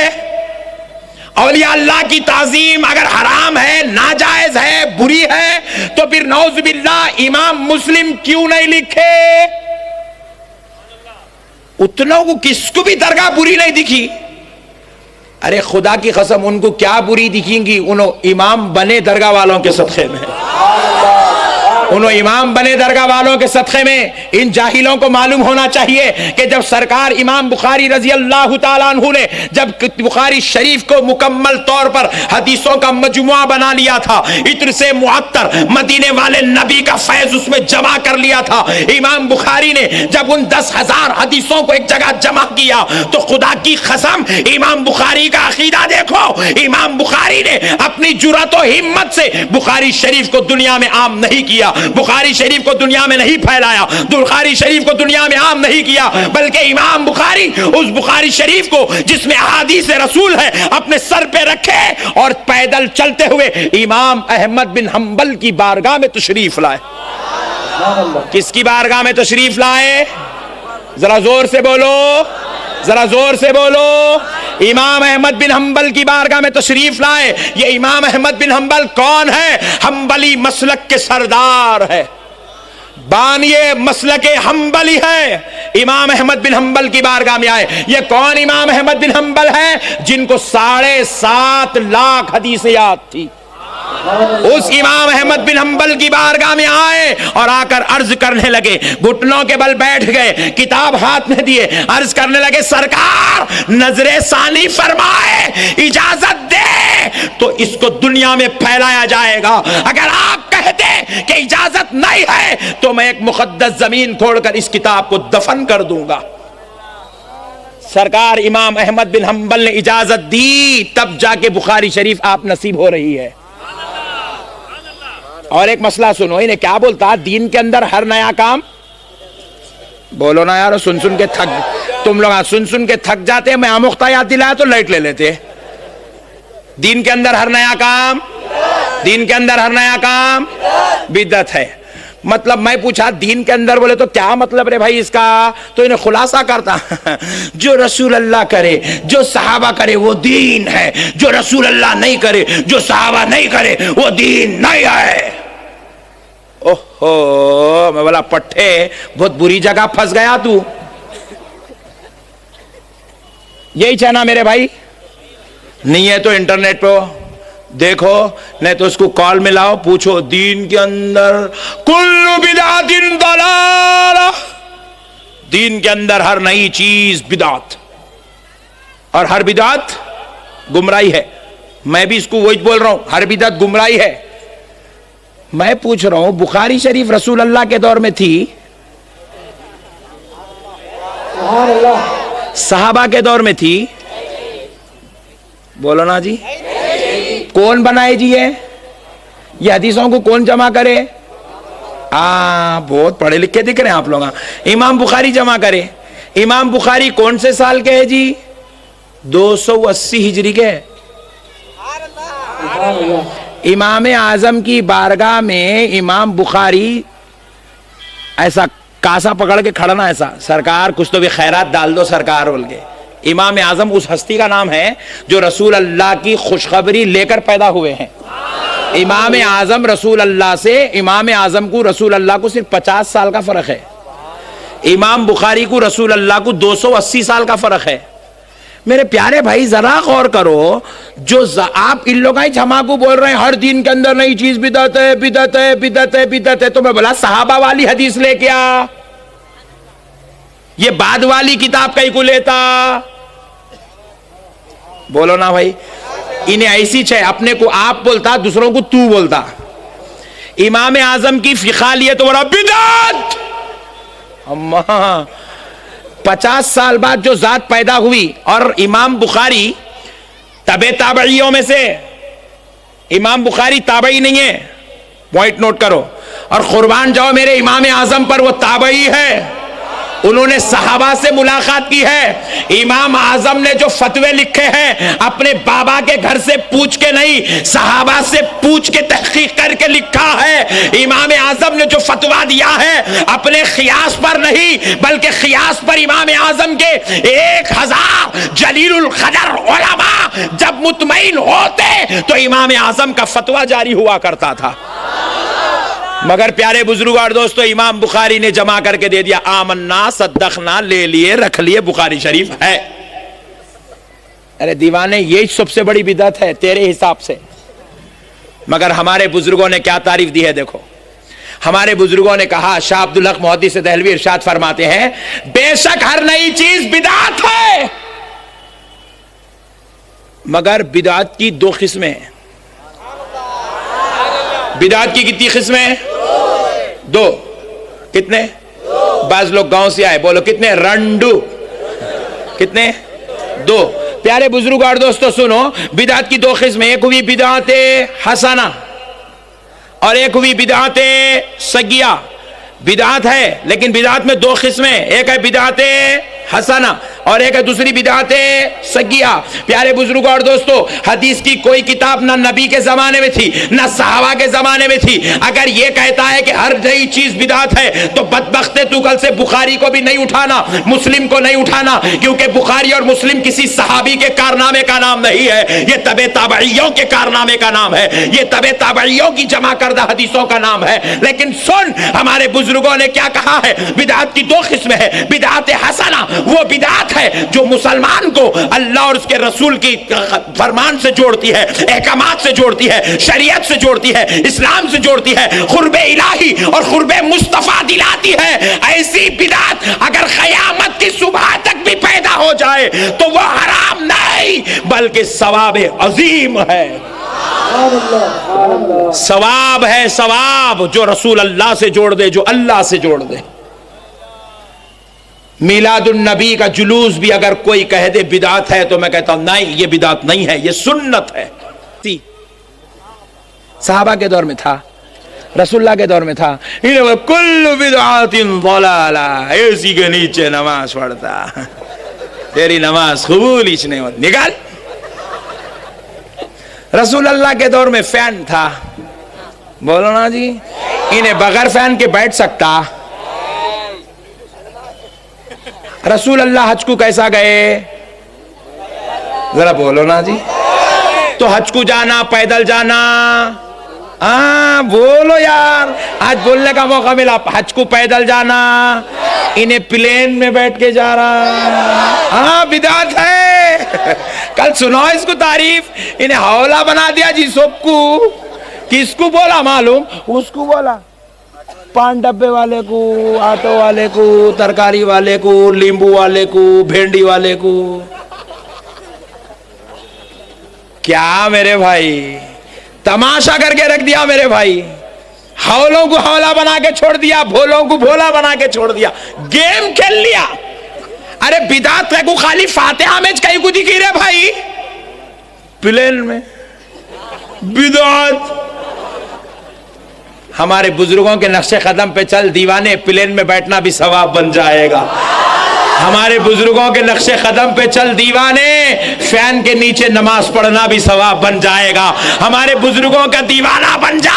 اولیاء اللہ کی تعظیم اگر حرام ہے، ناجائز ہے، بری ہے، تو پھر نعوذ باللہ امام مسلم کیوں نہیں لکھے؟ اتنوں کو کس کو بھی درگاہ بری نہیں دکھی؟ ارے خدا کی قسم ان کو کیا بری دکھیں گی، انہوں امام بنے درگاہ والوں کے صدقے میں، انہوں امام بنے درگاہ والوں کے صدقے میں۔ ان جاہلوں کو معلوم ہونا چاہیے کہ جب سرکار امام بخاری رضی اللہ تعالیٰ عنہ نے جب بخاری شریف کو مکمل طور پر حدیثوں کا مجموعہ بنا لیا تھا، عطر سے معطر مدینے والے نبی کا فیض اس میں جمع کر لیا تھا، امام بخاری نے جب ان 10,000 حدیثوں کو ایک جگہ جمع کیا تو خدا کی قسم امام بخاری کا عقیدہ دیکھو، امام بخاری نے اپنی جرأت و ہمت سے بخاری شریف کو دنیا میں عام نہیں کیا، بخاری شریف کو دنیا میں نہیں پھیلایا، بخاری شریف کو دنیا میں عام نہیں کیا، بلکہ امام بخاری اس بخاری شریف کو جس میں احادیث رسول ہے اپنے سر پہ رکھے اور پیدل چلتے ہوئے امام احمد بن حنبل کی بارگاہ میں تشریف لائے۔ کس کی بارگاہ میں تشریف لائے؟ ذرا زور سے بولو، ذرا زور سے بولو، امام احمد بن حنبل کی بارگاہ میں تشریف لائے۔ یہ امام احمد بن حنبل کون ہے؟ حنبلی مسلک کے سردار ہے، بانی مسلک حنبلی ہے، امام احمد بن حنبل کی بارگاہ میں آئے۔ یہ کون امام احمد بن حنبل ہے؟ جن کو 7.5 لاکھ حدیث یاد تھی، اس امام احمد بن حنبل کی بارگاہ میں آئے اور آ کر عرض کرنے لگے، گھٹنوں کے بل بیٹھ گئے، کتاب ہاتھ میں دیے، عرض کرنے لگے سرکار نظر ثانی فرمائے، اجازت دے تو اس کو دنیا میں پھیلایا جائے گا، اگر آپ کہتے کہ اجازت نہیں ہے تو میں ایک مقدس زمین کھوڑ کر اس کتاب کو دفن کر دوں گا۔ سرکار امام احمد بن حنبل نے اجازت دی، تب جا کے بخاری شریف آپ نصیب ہو رہی ہے۔ اور ایک مسئلہ سنو، انہیں کیا بولتا، دین کے اندر ہر نیا کام، بولو نا یارو، سن کے تھک، تم لوگ سن کے تھک جاتے ہیں، میں آموختہ یاد دلایا تو لائٹ لے لیتے۔ دین کے اندر ہر نیا کام، دین کے اندر ہر نیا کام بدعت ہے۔ مطلب میں پوچھا دین کے اندر، بولے تو کیا مطلب رے بھائی اس کا؟ تو انہیں خلاصہ کرتا، جو رسول اللہ کرے، جو صحابہ کرے وہ دین ہے، جو رسول اللہ نہیں کرے، جو صحابہ نہیں کرے وہ دین نہیں ہے۔ اوہو، میں بولا پٹھے بہت بری جگہ پھنس گیا تو، یہی چاہنا میرے بھائی، نہیں ہے تو انٹرنیٹ پہ دیکھو، نہیں تو اس کو کال میں لاؤ، پوچھو دین کے اندر کل بدعت ضلالہ، دین کے اندر ہر نئی چیز بدعت، اور ہر بدعت گمراہی ہے۔ میں بھی اس کو وہی بول رہا ہوں، ہر بدعت گمراہی ہے۔ میں پوچھ رہا ہوں بخاری شریف رسول اللہ کے دور میں تھی؟ صحابہ کے دور میں تھی؟ بولو نا جی، کون بنائے جی یہ حدیثوں کو کون جمع کرے؟ بہت پڑھے لکھے دکھ رہے ہیں آپ لوگ۔ امام بخاری جمع کرے۔ امام بخاری کون سے سال کے ہے جی؟ 280 ہجری کے۔ امام اعظم کی بارگاہ میں امام بخاری ایسا کاسا پکڑ کے کھڑنا، ایسا سرکار کچھ تو بھی خیرات ڈال دو سرکار بول کے. امام اعظم اس ہستی کا نام ہے جو رسول اللہ کی خوشخبری لے کر پیدا ہوئے ہیں. امام اعظم رسول اللہ سے، امام اعظم کو رسول اللہ کو صرف 50 سال کا فرق ہے. امام بخاری کو رسول اللہ کو 280 سال کا فرق ہے. میرے پیارے بھائی ذرا غور کرو، جو آپ ان لوگ ہی جھماکو بول رہے ہیں ہر دین کے اندر نئی چیز بدعت ہے بدعت ہے بدعت ہے بدعت ہے، تو میں بولا صحابہ والی حدیث لے کیا، یہ بعد والی کتاب کہیں کو لیتا؟ بولو نا بھائی. انہیں ایسی چھے، اپنے کو آپ بولتا، دوسروں کو تو بولتا. امام اعظم کی فقہ لیے تو بڑا بدعت. اماں 50 سال بعد جو ذات پیدا ہوئی، اور امام بخاری تبع تابعیوں میں سے، امام بخاری تابعی نہیں ہے، پوائنٹ نوٹ کرو. اور قربان جاؤ میرے امام اعظم پر، وہ تابعی ہے، انہوں نے صحابہ سے ملاقات کی ہے. امام اعظم نے جو فتوے لکھے ہیں اپنے بابا کے گھر سے پوچھ کے نہیں، صحابہ سے پوچھ کے تحقیق کر کے لکھا ہے. امام اعظم نے جو فتویٰ دیا ہے اپنے قیاس پر نہیں، بلکہ قیاس پر امام اعظم کے 1000 جلیل القدر علماء جب مطمئن ہوتے تو امام اعظم کا فتویٰ جاری ہوا کرتا تھا. مگر پیارے بزرگ اور دوستو، امام بخاری نے جمع کر کے دے دیا، آمنا صدقنا، لے لیے رکھ لیے، بخاری شریف ہے. ارے دیوانے، یہی سب سے بڑی بدعت ہے تیرے حساب سے. مگر ہمارے بزرگوں نے کیا تعریف دی ہے دیکھو. ہمارے بزرگوں نے کہا، شاہ عبدالحق محدث دہلوی ارشاد فرماتے ہیں، بے شک ہر نئی چیز بدعت ہے، مگر بدعت کی 2 قسمیں ہیں. بدعت کی کتنی قسمیں؟ 2. کتنے؟ بعض لوگ گاؤں سے آئے، بولو کتنے؟ رنڈو. کتنے؟ 2. پیارے بزرگ اور دوستو سنو، بدعت کی 2 قسمیں، ایک ہوئی بدعت حسنہ اور ایک ہوئی بدعت سیئہ. بدعت ہے لیکن بدعت میں 2 قسمیں، ایک ہے بدعت حسنہ اور ایک ہے دوسری بدعت سیئہ. پیارے بزرگوں اور دوستو، حدیث کی کوئی کتاب نہ نبی کے زمانے میں تھی نہ صحابہ کے زمانے میں تھی. اگر یہ کہتا ہے کہ ہر نئی چیز بدعت ہے تو بدبخت تو کل سے بخاری کو بھی نہیں اٹھانا، مسلم کو نہیں اٹھانا، کیونکہ بخاری اور مسلم کسی صحابی کے کارنامے کا نام نہیں ہے، یہ تبع تابعیوں کے کارنامے کا نام ہے، یہ تبع تابعیوں کی جمع کردہ حدیثوں کا نام ہے. لیکن سن، ہمارے بزرگوں نے کیا کہا ہے؟ بدعت کی 2 قسمیں ہیں. بدعت حسنہ وہ بدعت ہے جو مسلمان کو اللہ اور اس کے رسول کی فرمان سے جوڑتی ہے، احکامات سے جوڑتی ہے، شریعت سے جوڑتی ہے، اسلام سے جوڑتی ہے، قرب الہی اور قرب مصطفیٰ دلاتی ہے. ایسی بدعت اگر قیامت کی صبح تک بھی پیدا ہو جائے تو وہ حرام نہیں بلکہ ثواب عظیم ہے. ثواب ہے، ثواب جو رسول اللہ سے جوڑ دے، جو اللہ سے جوڑ دے. میلاد النبی کا جلوس بھی اگر کوئی کہہ دے بدعت ہے تو میں کہتا ہوں نہیں، یہ بدعت نہیں ہے، یہ سنت ہے. صحابہ کے دور میں تھا، رسول اللہ کے دور میں تھا. کل بدعت ضلالہ، اسی کے نیچے نماز پڑھتا، تیری نماز قبول ہی نہیں ہوتی، نکال. رسول اللہ کے دور میں فین تھا، بولو نا جی. انہیں بغیر فین کے بیٹھ سکتا. رسول اللہ حج کو کیسا گئے؟ ذرا بولو نا جی. تو حج کو جانا، پیدل جانا، بولو یار، آج بولنے کا موقع ملا. حج کو پیدل جانا، انہیں پلین میں بیٹھ کے جا رہا، بدعت ہے. کل سنو اس کو تعریف، انہیں حوالہ بنا دیا جی سب کو. کس کو بولا معلوم؟ اس کو بولا، 5 ڈبے والے کو، آٹو والے کو، ترکاری والے کو، لیمبو والے کو، بھینڈی والے کو. کیا میرے بھائی تماشا کر کے رکھ دیا میرے بھائی. حولوں کو حوالہ بنا کے چھوڑ دیا، بھولوں کو بھولا بنا کے چھوڑ دیا، گیم کھیل لیا. ارے بدعت کو خالی فاتحہ میں کہیں کو دکھی رہے بھائی، پلین میں بدعت. ہمارے بزرگوں کے نقش قدم پہ چل دیوانے، پلین میں بیٹھنا بھی ثواب بن جائے گا. ہمارے بزرگوں کے نقش قدم پہ چل دیوانے، فین کے نیچے نماز پڑھنا بھی ثواب بن جائے گا۔ ہمارے بزرگوں کا دیوانہ بن جا،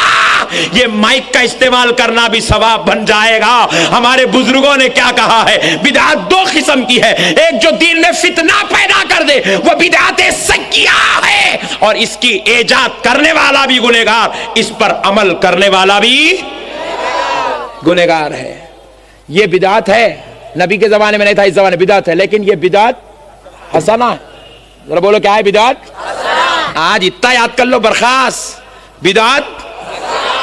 یہ مائک کا استعمال کرنا بھی ثواب بن جائے گا۔ ہمارے بزرگوں نے کیا کہا ہے؟ بدعت دو قسم کی ہے، ایک جو دین میں فتنہ پیدا کر دے وہ بدعت سیاح ہے، اور اس کی ایجاد کرنے والا بھی گنہگار، اس پر عمل کرنے والا بھی گنہگار ہے۔ یہ بدعت ہے، نبی کے زمانے میں نہیں تھا، اس زمانے بدعت ہے، لیکن یہ بدعت حسنہ ہے۔ ذرا بولو کیا ہے بدعت؟ آج اتنا یاد کر لو، برخاست بدعت۔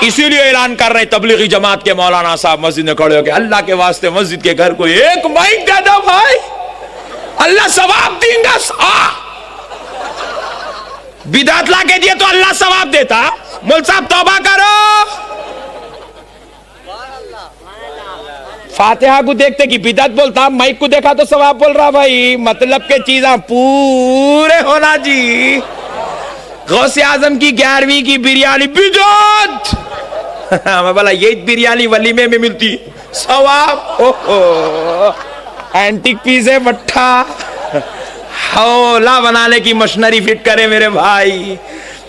اسی لیے اعلان کر رہے ہیں تبلیغی جماعت کے مولانا صاحب مسجد میں کھڑے ہو کے، اللہ کے واسطے مسجد کے گھر کو ایک مائک دے دو بھائی، اللہ ثواب دیں گا۔ بدعت لا کے دیے تو اللہ ثواب دیتا۔ مول صاحب توبہ کرو۔ فاتحہ کو دیکھتے کہ بدعت بولتا، مائک کو دیکھا تو ثواب بول رہا۔ بھائی مطلب کے چیزاں پورے ہونا جی۔ غوث اعظم کی 11ویں کی بریانی بدعت، میں بولا یہ بریانی ولیمے میں ملتی، ثواب۔ اینٹک پیس ہے مٹھا، حولا بنانے کی مشنری فٹ کرے میرے بھائی،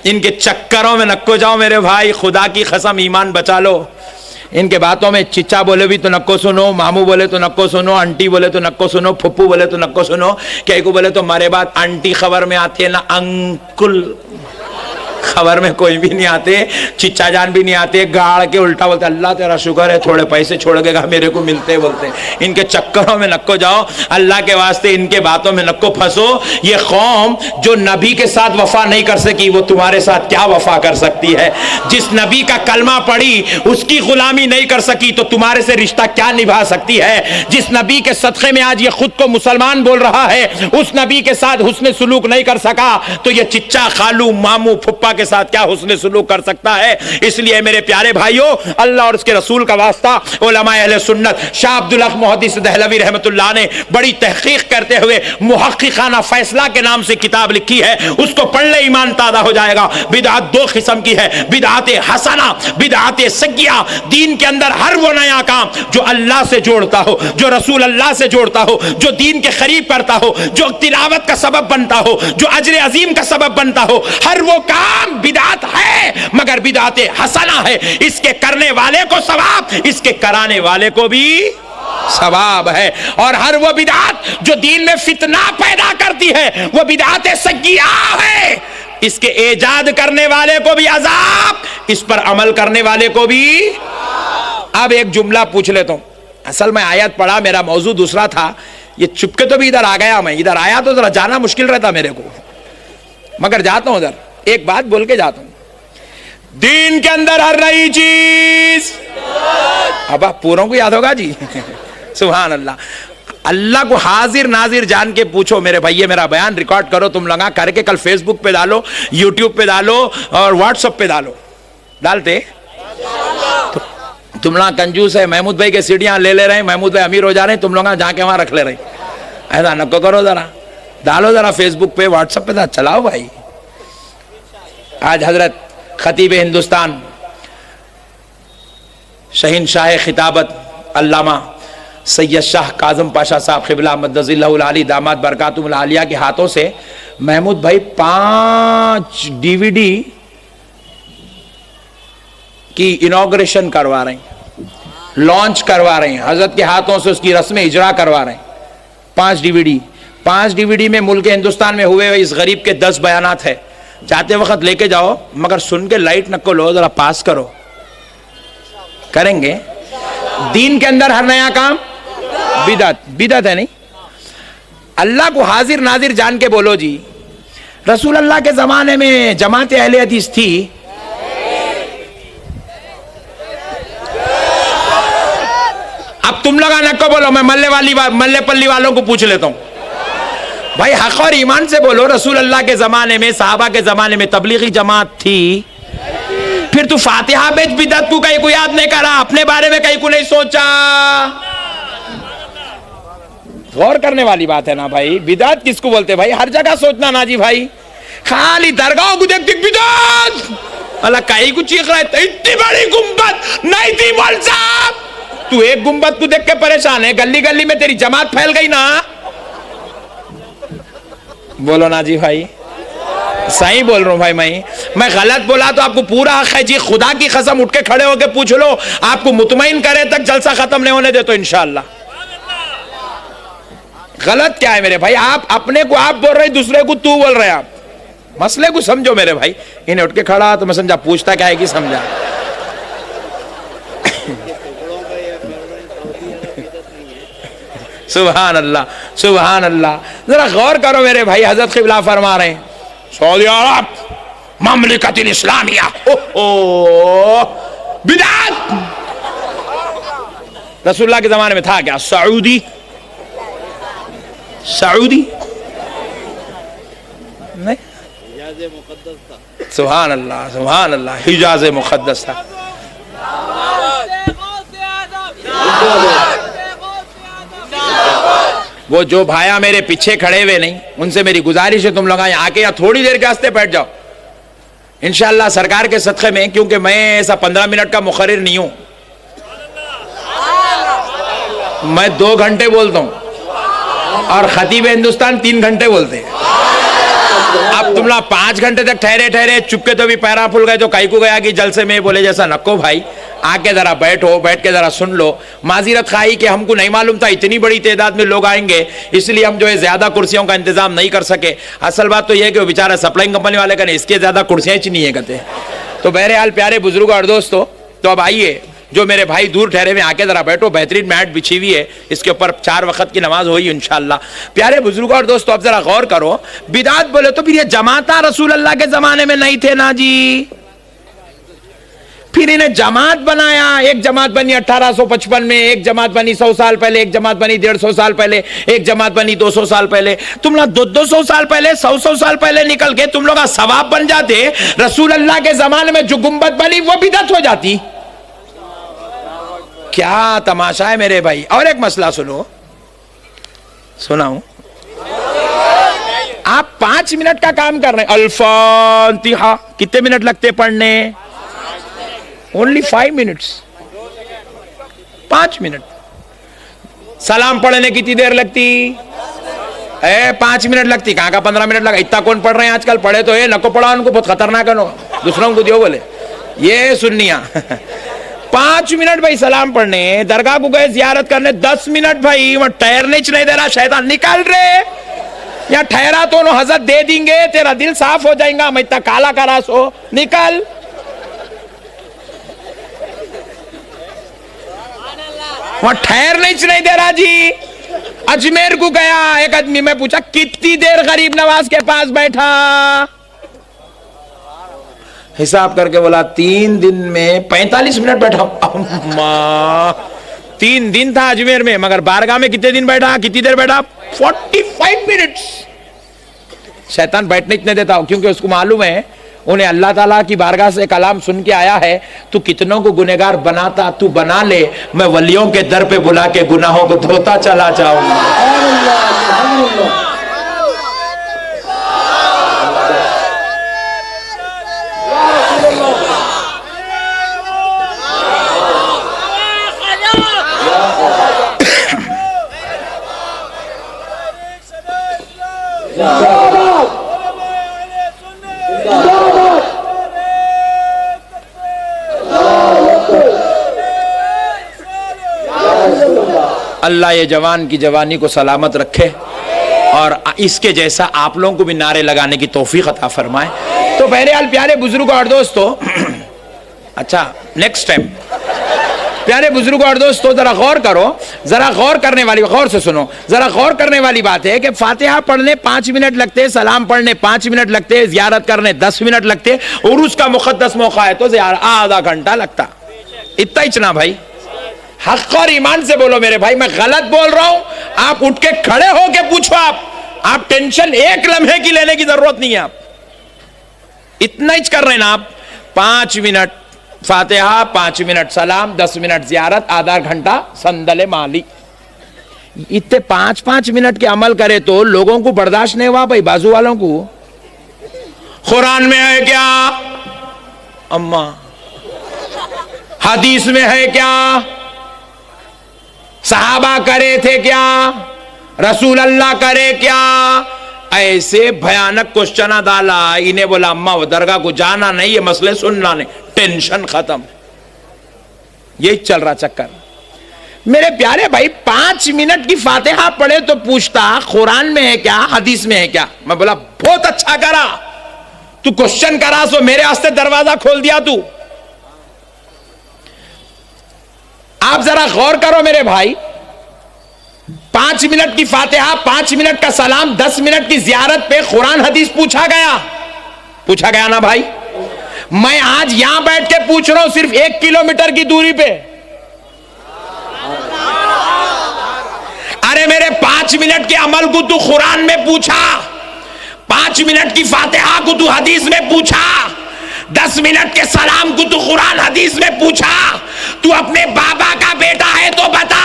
ان کے چکروں میں نکو جاؤ میرے بھائی، خدا کی قسم ایمان بچا لو۔ ان کے باتوں میں چچا بولے بھی تو نکو سنو، مامو بولے تو نکو سنو، انٹی بولے تو نکو سنو، پھپو بولے تو نکو سنو، کئی کو بولے تو مارے بات انٹی خبر میں آتے ہیں نہ انکل خبر میں کوئی بھی نہیں آتے، چچا جان بھی نہیں آتے، گاڑ کے الٹا بولتے اللہ تیرا شکر ہے تھوڑے پیسے چھوڑ گے گا میرے کو ملتے بولتے۔ ان کے چکروں میں نکو جاؤ، اللہ کے واسطے ان کے باتوں میں نکو پھنسو۔ یہ قوم جو نبی کے ساتھ وفا نہیں کر سکی وہ تمہارے ساتھ کیا وفا کر سکتی ہے؟ جس نبی کا کلمہ پڑھی اس کی غلامی نہیں کر سکی تو تمہارے سے رشتہ کیا نبھا سکتی ہے؟ جس نبی کے صدقے میں آج یہ خود کو مسلمان بول رہا ہے اس نبی کے ساتھ حسن سلوک نہیں کر سکا تو یہ چچا خالو مامو پھپا کے ساتھ کیا حسن سلوک کر سکتا ہے؟ اس لیے میرے پیارے بھائیوں، اللہ اور اس کے رسول کا واسطہ، علماء اہل سنت شاہ عبدالحق محدث دہلوی رحمت اللہ نے بڑی تحقیق کرتے ہوئے محققانہ فیصلہ کے نام سے کتاب لکھی ہے، اس کو پڑھ لے ایمان تازہ ہو جائے گا۔ بدعت دو قسم کی ہے، بدعت حسنہ، بدعت سیئہ۔ دین کے اندر ہر وہ نیا کام جو اللہ سے جوڑتا ہو، جو رسول اللہ سے جوڑتا ہو، جو دین کے قریب کرتا ہو، جو تلاوت کا سبب بنتا ہو، جو اجر عظیم کا سبب بنتا ہو، ہر وہ کام بدعت ہے، مگر بدعت حسنہ ہے۔ اس کے کرنے والے کو ثواب، اس کے کرانے والے کو بھی ثواب ہے۔ اور ہر وہ بدعت جو دین میں فتنہ پیدا کرتی ہے وہ بدعت سیئہ ہے، اس کے ایجاد کرنے والے کو بھی عذاب، اس پر عمل کرنے والے کو بھی۔ اب ایک جملہ پوچھ لیتا ہوں، اصل میں آیت پڑھا، میرا موضوع دوسرا تھا، یہ چپکے تو بھی ادھر آ گیا، میں ادھر آیا تو ذرا جانا مشکل رہتا میرے کو، مگر جاتا ہوں ادھر، ایک بات بول کے جاتا ہوں۔ دین کے اندر ہر نئی چیز، اب آپ پوروں کو یاد ہوگا جی، سبحان اللہ۔ اللہ کو حاضر ناظر جان کے پوچھو میرے بھائی، یہ میرا بیان ریکارڈ کرو تم لوگا، کر کے کل فیس بک پہ ڈالو، یوٹیوب پہ ڈالو اور واٹس ایپ پہ ڈالو۔ ڈالتے تم لوگ کنجوس ہے، محمود بھائی کے سیڑیاں لے لے رہے ہیں، محمود بھائی امیر ہو جا رہے ہیں، تم لوگ جا کے وہاں رکھ لے رہے ہیں، ایسا نکو کرو، ذرا ڈالو، ذرا فیس بک پہ واٹس ایپ پہ چلاؤ بھائی۔ آج حضرت خطیب ہندوستان شہنشاہ خطابت علامہ سید شاہ کاظم پاشا صاحب قبلہ مدظ اللہ العالی داماد برکاتہم العالیہ کے ہاتھوں سے محمود بھائی 5 DVD کی انوگریشن کروا رہے ہیں، لانچ کروا رہے ہیں، حضرت کے ہاتھوں سے اس کی رسم اجرا کروا رہے ہیں۔ 5 DVD میں ملک ہندوستان میں ہوئے اس غریب کے 10 بیانات ہے، جاتے وقت لے کے جاؤ، مگر سن کے لائٹ نکو لو، ذرا پاس کرو، کریں گے۔ دین کے اندر ہر نیا کام بدعت ہے نہیں۔ اللہ کو حاضر ناظر جان کے بولو جی، رسول اللہ کے زمانے میں جماعت اہل حدیث تھی، اب تم لوگ نکو بولو، میں ملے پلی والوں کو پوچھ لیتا ہوں بھائی، حق اور ایمان سے بولو، رسول اللہ کے زمانے میں صحابہ کے زمانے میں تبلیغی جماعت تھی؟ پھر تو فاتحہ بیچ بدعت کو کہیں کو یاد نہیں کرا، اپنے بارے میں کہیں کو نہیں سوچا۔ غور کرنے والی بات ہے نا بھائی، بدعت کس کو بولتے بھائی؟ ہر جگہ سوچنا نا جی بھائی، خالی درگاہوں کو دیکھتے بدعت، اللہ کہیں کو چیخ رہا ہے، اتنی بڑی گنبد نہیں تھی مول صاحب، تو ایک گنبد کو دیکھ کے پریشان ہے, گلی گلی میں تیری جماعت پھیل گئی نا. بولو نا جی بھائی, صحیح بول رہا ہوں بھائی. میں غلط بولا تو آپ کو پورا حق ہے جی. خدا کی قسم اٹھ کے کھڑے ہو کے پوچھ لو, آپ کو مطمئن کرے تک جلسہ ختم نہیں ہونے دے تو انشاءاللہ. غلط کیا ہے میرے بھائی؟ آپ اپنے کو آپ بول رہے, دوسرے کو تو بول رہے. آپ مسئلے کو سمجھو میرے بھائی. انہیں اٹھ کے کھڑا تو میں سمجھا پوچھتا کیا ہے کہ سمجھا. سبحان اللہ سبحان اللہ. ذرا غور کرو میرے بھائی, حضرت قبلہ فرما رہے ہیں سعودی عرب مملکت الاسلامیہ بدعت. رسول اللہ کے زمانے میں تھا کیا سعودی؟ سعودی نہیں, سبحان اللہ سبحان اللہ, حجاز مقدس تھا. وہ جو بھایا میرے پیچھے کھڑے ہوئے نہیں, ان سے میری گزارش ہے تم لوگ آ کے یہاں تھوڑی دیر کے واسطے بیٹھ جاؤ انشاءاللہ سرکار کے صدقے میں, کیونکہ میں ایسا 15 منٹ کا مقرر نہیں ہوں. میں 2 گھنٹے بولتا ہوں اور خطیب ہندوستان 3 گھنٹے بولتے ہیں. اب تم لوگ 5 گھنٹے تک ٹھہرے چپ کے تو بھی پیرا پھول گئے تو کئی کو گیا کہ جلسے میں بولے جیسا نکو بھائی, آ کے ذرا بیٹھو, بیٹھ کے ذرا سن لو. معذرت خواہی کہ ہم کو نہیں معلوم تھا اتنی بڑی تعداد میں لوگ آئیں گے, اس لیے ہم جو ہے زیادہ کرسیوں کا انتظام نہیں کر سکے. اصل بات تو یہ ہے کہ وہ بیچارہ سپلائنگ کمپنی والے کا نہیں, اس کے زیادہ کرسیاں ہی نہیں ہے کہتے. تو بہرحال پیارے بزرگ اور دوستو, تو اب آئیے جو میرے بھائی دور ٹھہرے ہوئے آ کے ذرا بیٹھو. بہترین میٹ بچھی ہوئی ہے, اس کے اوپر 4 وقت کی نماز ہوئی انشاءاللہ. پیارے بزرگوں اور دوستو اب ذرا غور کرو. بدعت بولے تو پھر یہ جماعتاں رسول اللہ کے زمانے میں نہیں تھے نا جی. پھر انہیں جماعت بنایا. ایک جماعت بنی 1855 میں, ایک جماعت بنی 100 سال پہلے, ایک جماعت بنی 150 سال پہلے, ایک جماعت بنی 200 سال پہلے. تم لوگ 200 سال پہلے 100 سال پہلے نکل کے تم لوگ ثواب بن جاتے. رسول اللہ کے زمانے میں جو گنبد بنی وہ بدعت ہو جاتی. کیا تماشا ہے میرے بھائی. اور ایک مسئلہ سنو, سناؤں. آپ 5 منٹ کا کام کر رہے ہیں. الفاتحہ کتنے منٹ لگتے پڑھنے؟ Only 5 minutes. 5 منٹ. سلام پڑھنے کتنی دیر لگتی؟ 5 منٹ لگتی. کہاں کا 15 منٹ لگا؟ اتنا کون پڑھ رہے ہیں آج کل؟ پڑھے تو نہ کو پڑھا, ان کو بہت خطرناک ہے, دوسروں کو دیو بولے یہ سنیا. 5 منٹ بھائی سلام پڑھنے. درگاہ کو گئے زیارت کرنے 10 منٹ بھائی, وہاں ٹھہرنے نہیں دے رہا شیطان. نکل رہے یا ٹھہرا تو انہوں حضرت دے دیں گے, تیرا دل صاف ہو جائیں گا. میں اتنا کالا کرا سو نکل. وہاں ٹھہرنے نہیں دے رہا جی. اجمیر کو گیا ایک آدمی, میں پوچھا کتنی دیر غریب نواز کے پاس بیٹھا؟ حساب کر کے بولا 3 دن میں 45 منٹ بیٹھا. 3 دن تھا اجمیر میں, مگر بارگاہ میں کتنے دن بیٹھا, کتنی دیر بیٹھا؟ 45 منٹس. شیطان بیٹھنے اتنے دیتا ہوں کیونکہ اس کو معلوم ہے انہیں اللہ تعالیٰ کی بارگاہ سے کلام سن کے آیا ہے, تو کتنوں کو گنہگار بناتا تو بنا لے, میں ولیوں کے در پہ بلا کے گناہوں کو دھوتا چلا جاؤں گا. اللہ یہ جوان کی جوانی کو سلامت رکھے اور اس کے جیسا آپ لوگوں کو بھی نعرے لگانے کی توفیق عطا فرمائے. تو بہرحال پیارے بزرگوں اور دوستو, اچھا نیکسٹ ٹائم پیارے بزرگوں اور دوستو ذرا غور کرو. ذرا غور کرنے والی, غور سے سنو, ذرا غور کرنے والی بات ہے کہ فاتحہ پڑھنے 5 منٹ لگتے, سلام پڑھنے 5 منٹ لگتے, زیارت کرنے 10 منٹ لگتے, عروس کا مقدس موقع ہے تو آدھا گھنٹہ لگتا. اتنا اچنا بھائی. حق اور ایمان سے بولو میرے بھائی, میں غلط بول رہا ہوں. آپ اٹھ کے کھڑے ہو کے پوچھو. آپ ٹینشن ایک لمحے کی لینے کی ضرورت نہیں ہے. آپ اتنا ہی کر رہے ہیں نا. آپ 5 منٹ فاتحہ, 5 منٹ سلام, 10 منٹ زیارت, آدھا گھنٹہ سندل مالی. اتنے 5 منٹ کے عمل کرے تو لوگوں کو برداشت نہیں ہوا بھائی. بازو والوں کو قرآن میں ہے کیا اماں, حدیث میں ہے کیا, صحابہ کرے تھے کیا, رسول اللہ کرے کیا. ایسے بھیانک کوشچن ڈالا. انہیں بولا اماں وہ درگاہ کو جانا نہیں, یہ مسئلے سننا نہیں. ٹینشن ختم. یہی چل رہا چکر. میرے پیارے بھائی 5 منٹ کی فاتحہ پڑھے تو پوچھتا قرآن میں ہے کیا, حدیث میں ہے کیا. میں بولا بہت اچھا کرا, تو کوشچن کرا سو میرے واسطے دروازہ کھول دیا تو. آپ ذرا غور کرو میرے بھائی, 5 منٹ کی فاتحہ, 5 منٹ کا سلام, 10 منٹ کی زیارت پہ قرآن حدیث پوچھا گیا نا بھائی. میں آج یہاں بیٹھ کے پوچھ رہا ہوں صرف 1 کلومیٹر کی دوری پہ. ارے میرے 5 منٹ کے عمل کو تو قرآن میں پوچھا, 5 منٹ کی فاتحہ کو تو حدیث میں پوچھا, 10 منٹ کے سلام کو تو قرآن حدیث میں پوچھا. تو اپنے بابا کا بیٹا ہے تو بتا,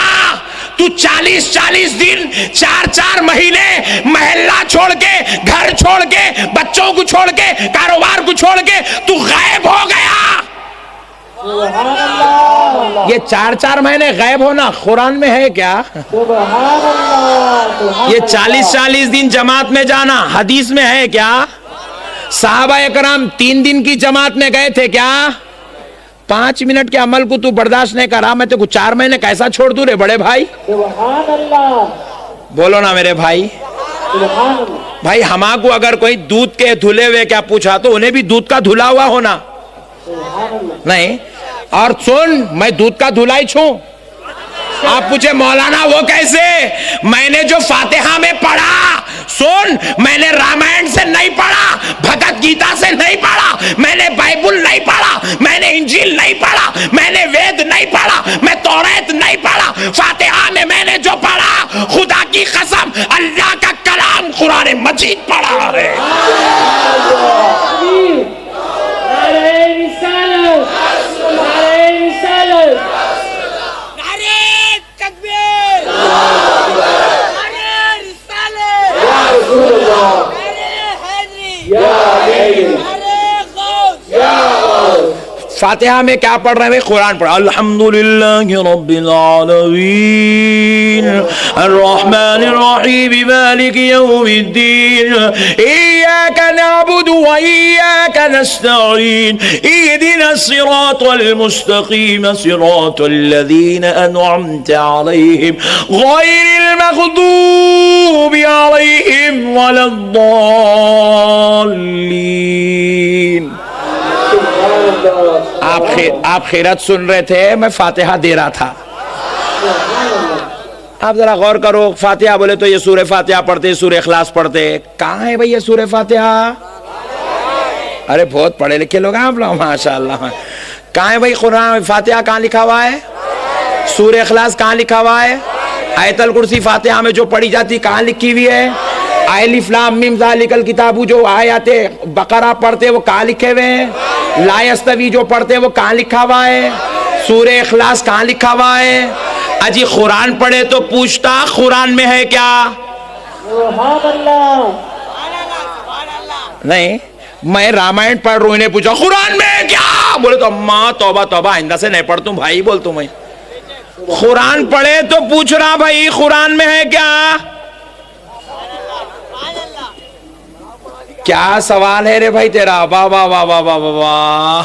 تو 40 دن 4 مہینے محلہ چھوڑ کے, گھر چھوڑ کے, بچوں کو چھوڑ کے, کاروبار کو چھوڑ کے تو غائب ہو گیا. یہ 4 مہینے غائب ہونا قرآن میں ہے کیا؟ یہ 40 دن جماعت میں جانا حدیث میں ہے کیا؟ صحابہ اکرام 3 دن کی جماعت میں گئے تھے کیا؟ 5 منٹ کے عمل کو تو برداشت نہیں کرا, میں تو کچھ 4 مہینے کیسا چھوڑ دوں رے بڑے بھائی. بولو نا میرے بھائی. بھائی ہما کو اگر کوئی دودھ کے دھلے ہوئے کیا پوچھا تو انہیں بھی دودھ کا دھلا ہوا ہونا نہیں. اور سن, میں دودھ کا دھلائی چھوں. آپ پوچھے مولانا وہ کیسے؟ میں نے جو فاتحہ میں پڑھا, سن, میں نے رامائن سے نہیں پڑھا, بھگت گیتا سے نہیں پڑھا, میں نے بائبل نہیں پڑھا, میں نے انجیل نہیں پڑھا, میں نے وید نہیں پڑھا, میں توریت نہیں پڑھا. فاتحہ میں نے جو پڑھا, خدا کی قسم اللہ کا کلام قرآن مجید پڑھا ہے. فاتحہ میں کیا پڑھ رہے ہیں؟ قرآن پڑھ. الحمدللہ رب العالمین الرحمن الرحیم مالک یوم الدین ایاک نعبد و ایاک نستعین اہدنا الصراط المستقیم صراط الذین انعمت علیہم غیر المغضوب علیہم ولا الضالین. آپ خیرات سن رہے تھے, میں فاتحہ دے رہا تھا. آپ ذرا غور کرو, فاتحہ بولے تو یہ سورہ فاتحہ پڑھتے, سورہ اخلاص پڑھتے. کہاں ہے بھئی یہ سورہ فاتحہ؟ ارے بہت پڑھے لکھے لوگ ہیں آپ لوگ ماشاءاللہ. کہاں ہے بھئی قرآن فاتحہ کہاں لکھا ہوا ہے؟ سورہ اخلاص کہاں لکھا ہوا ہے؟ آیت الکرسی فاتحہ میں جو پڑھی جاتی کہاں لکھی ہوئی ہے؟ الف لام میم ذالک الکتاب جو آیات بقرہ پڑھتے وہ کہاں لکھے ہوئے ہیں؟ لا یستوی جو پڑھتے وہ کہاں لکھا ہوا ہے؟ سورہ اخلاص کہاں لکھا ہوا ہے؟ اجی قرآن پڑھے تو پوچھتا قرآن میں ہے کیا؟ نہیں, میں رامائن پڑھ رہا ہوں, انہیں پوچھا قرآن میں ہے کیا؟ بولے تو اماں توبہ توبہ آئندہ سے نہیں پڑھتوں بھائی. بولتا میں قرآن پڑھے تو پوچھ رہا بھائی قرآن میں ہے کیا؟ کیا سوال ہے رے بھائی تیرا؟ واہ واہ واہ واہ واہ واہ.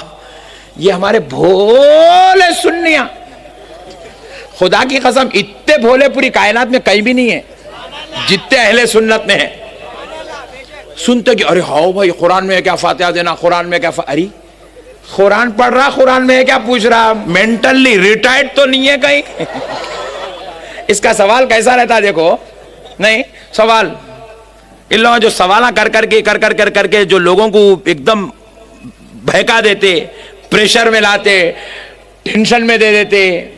یہ ہمارے بھولے سنیاں, خدا کی قسم اتنے بھولے پوری کائنات میں کہیں بھی نہیں ہے جتنے اہل سنت میں ہیں. سنتے کہ ارے ہاؤ بھائی قرآن میں ہے کیا فاتحہ دینا, قرآن میں کیا ارے قرآن پڑھ رہا, قرآن میں ہے کیا پوچھ رہا؟ مینٹلی ریٹائرڈ تو نہیں ہے کہیں؟ اس کا سوال کیسا رہتا دیکھو. نہیں سوال ان لوگوں جو سوالہ کر کے جو لوگوں کو ایک دم بہکا دیتے, پریشر میں لاتے, ٹینشن میں دے دیتے,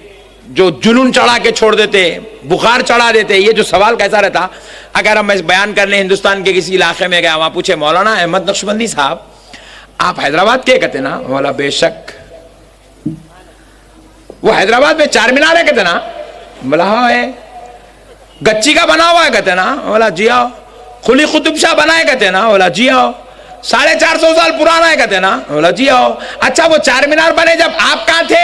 جو جنون چڑھا کے چھوڑ دیتے, بخار چڑھا دیتے. یہ جو سوال کیسا رہتا, اگر ہم بیان کرنے ہندوستان کے کسی علاقے میں گیا, وہاں پوچھے مولانا احمد نقشبندی صاحب آپ حیدرآباد کے کہتے نا؟ مولا بے شک. وہ حیدرآباد میں 4 مینار ہے کہتے نا؟ مولا ہاں ہے. گچی کا بنا ہوا ہے کہتے نا؟ مولا جی آؤ. قلی قطب شاہ بنائے کہتے نا؟ مولا جی آؤ. 450 سال پرانا ہے کہتے نا؟ مولا جی آؤ. اچھا وہ 4 مینار بنے جب آپ کہاں تھے؟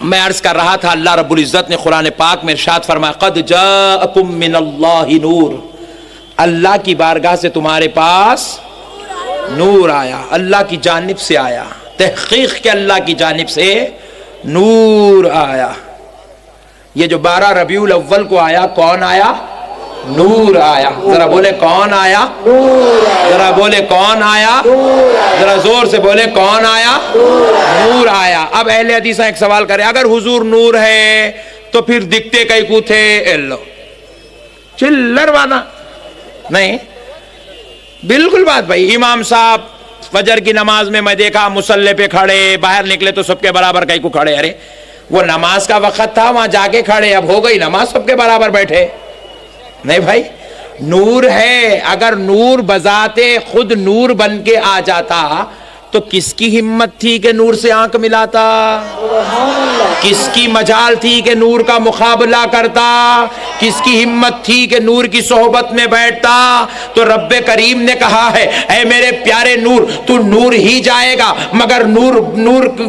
میں عرض کر رہا تھا اللہ رب العزت نے قرآن پاک میں ارشاد فرمایا قد جاءکم من اللہ نور، اللہ کی بارگاہ سے تمہارے پاس نور آیا، اللہ کی جانب سے آیا، تحقیق کے اللہ کی جانب سے نور آیا۔ یہ جو 12 ربیع الاول کو آیا، کون آیا؟ نور آیا۔ ذرا بولے کون آیا؟ ذرا بولے کون آیا؟ ذرا زور سے بولے کون آیا؟ نور آیا۔ اب اہل حدیث ایک سوال کرے، اگر حضور نور ہے تو پھر دکھتے کئی کو تھے؟ ایلو چلر وانا نہیں، بالکل بات بھائی۔ امام صاحب فجر کی نماز میں دیکھا مصلی پہ کھڑے، باہر نکلے تو سب کے برابر کئی کو کھڑے، ارے وہ نماز کا وقت تھا، وہاں جا کے کھڑے، اب ہو گئی نماز، سب کے برابر بیٹھے نہیں بھائی۔ نور ہے، اگر نور بذات خود نور بن کے آ جاتا تو کس کی ہمت تھی کہ نور سے آنکھ ملاتا؟ کس کی مجال تھی کہ نور کا مقابلہ کرتا؟ کس کی ہمت تھی کہ نور کی صحبت میں بیٹھتا؟ تو رب کریم نے کہا ہے اے میرے پیارے نور، تو نور ہی جائے گا، مگر نور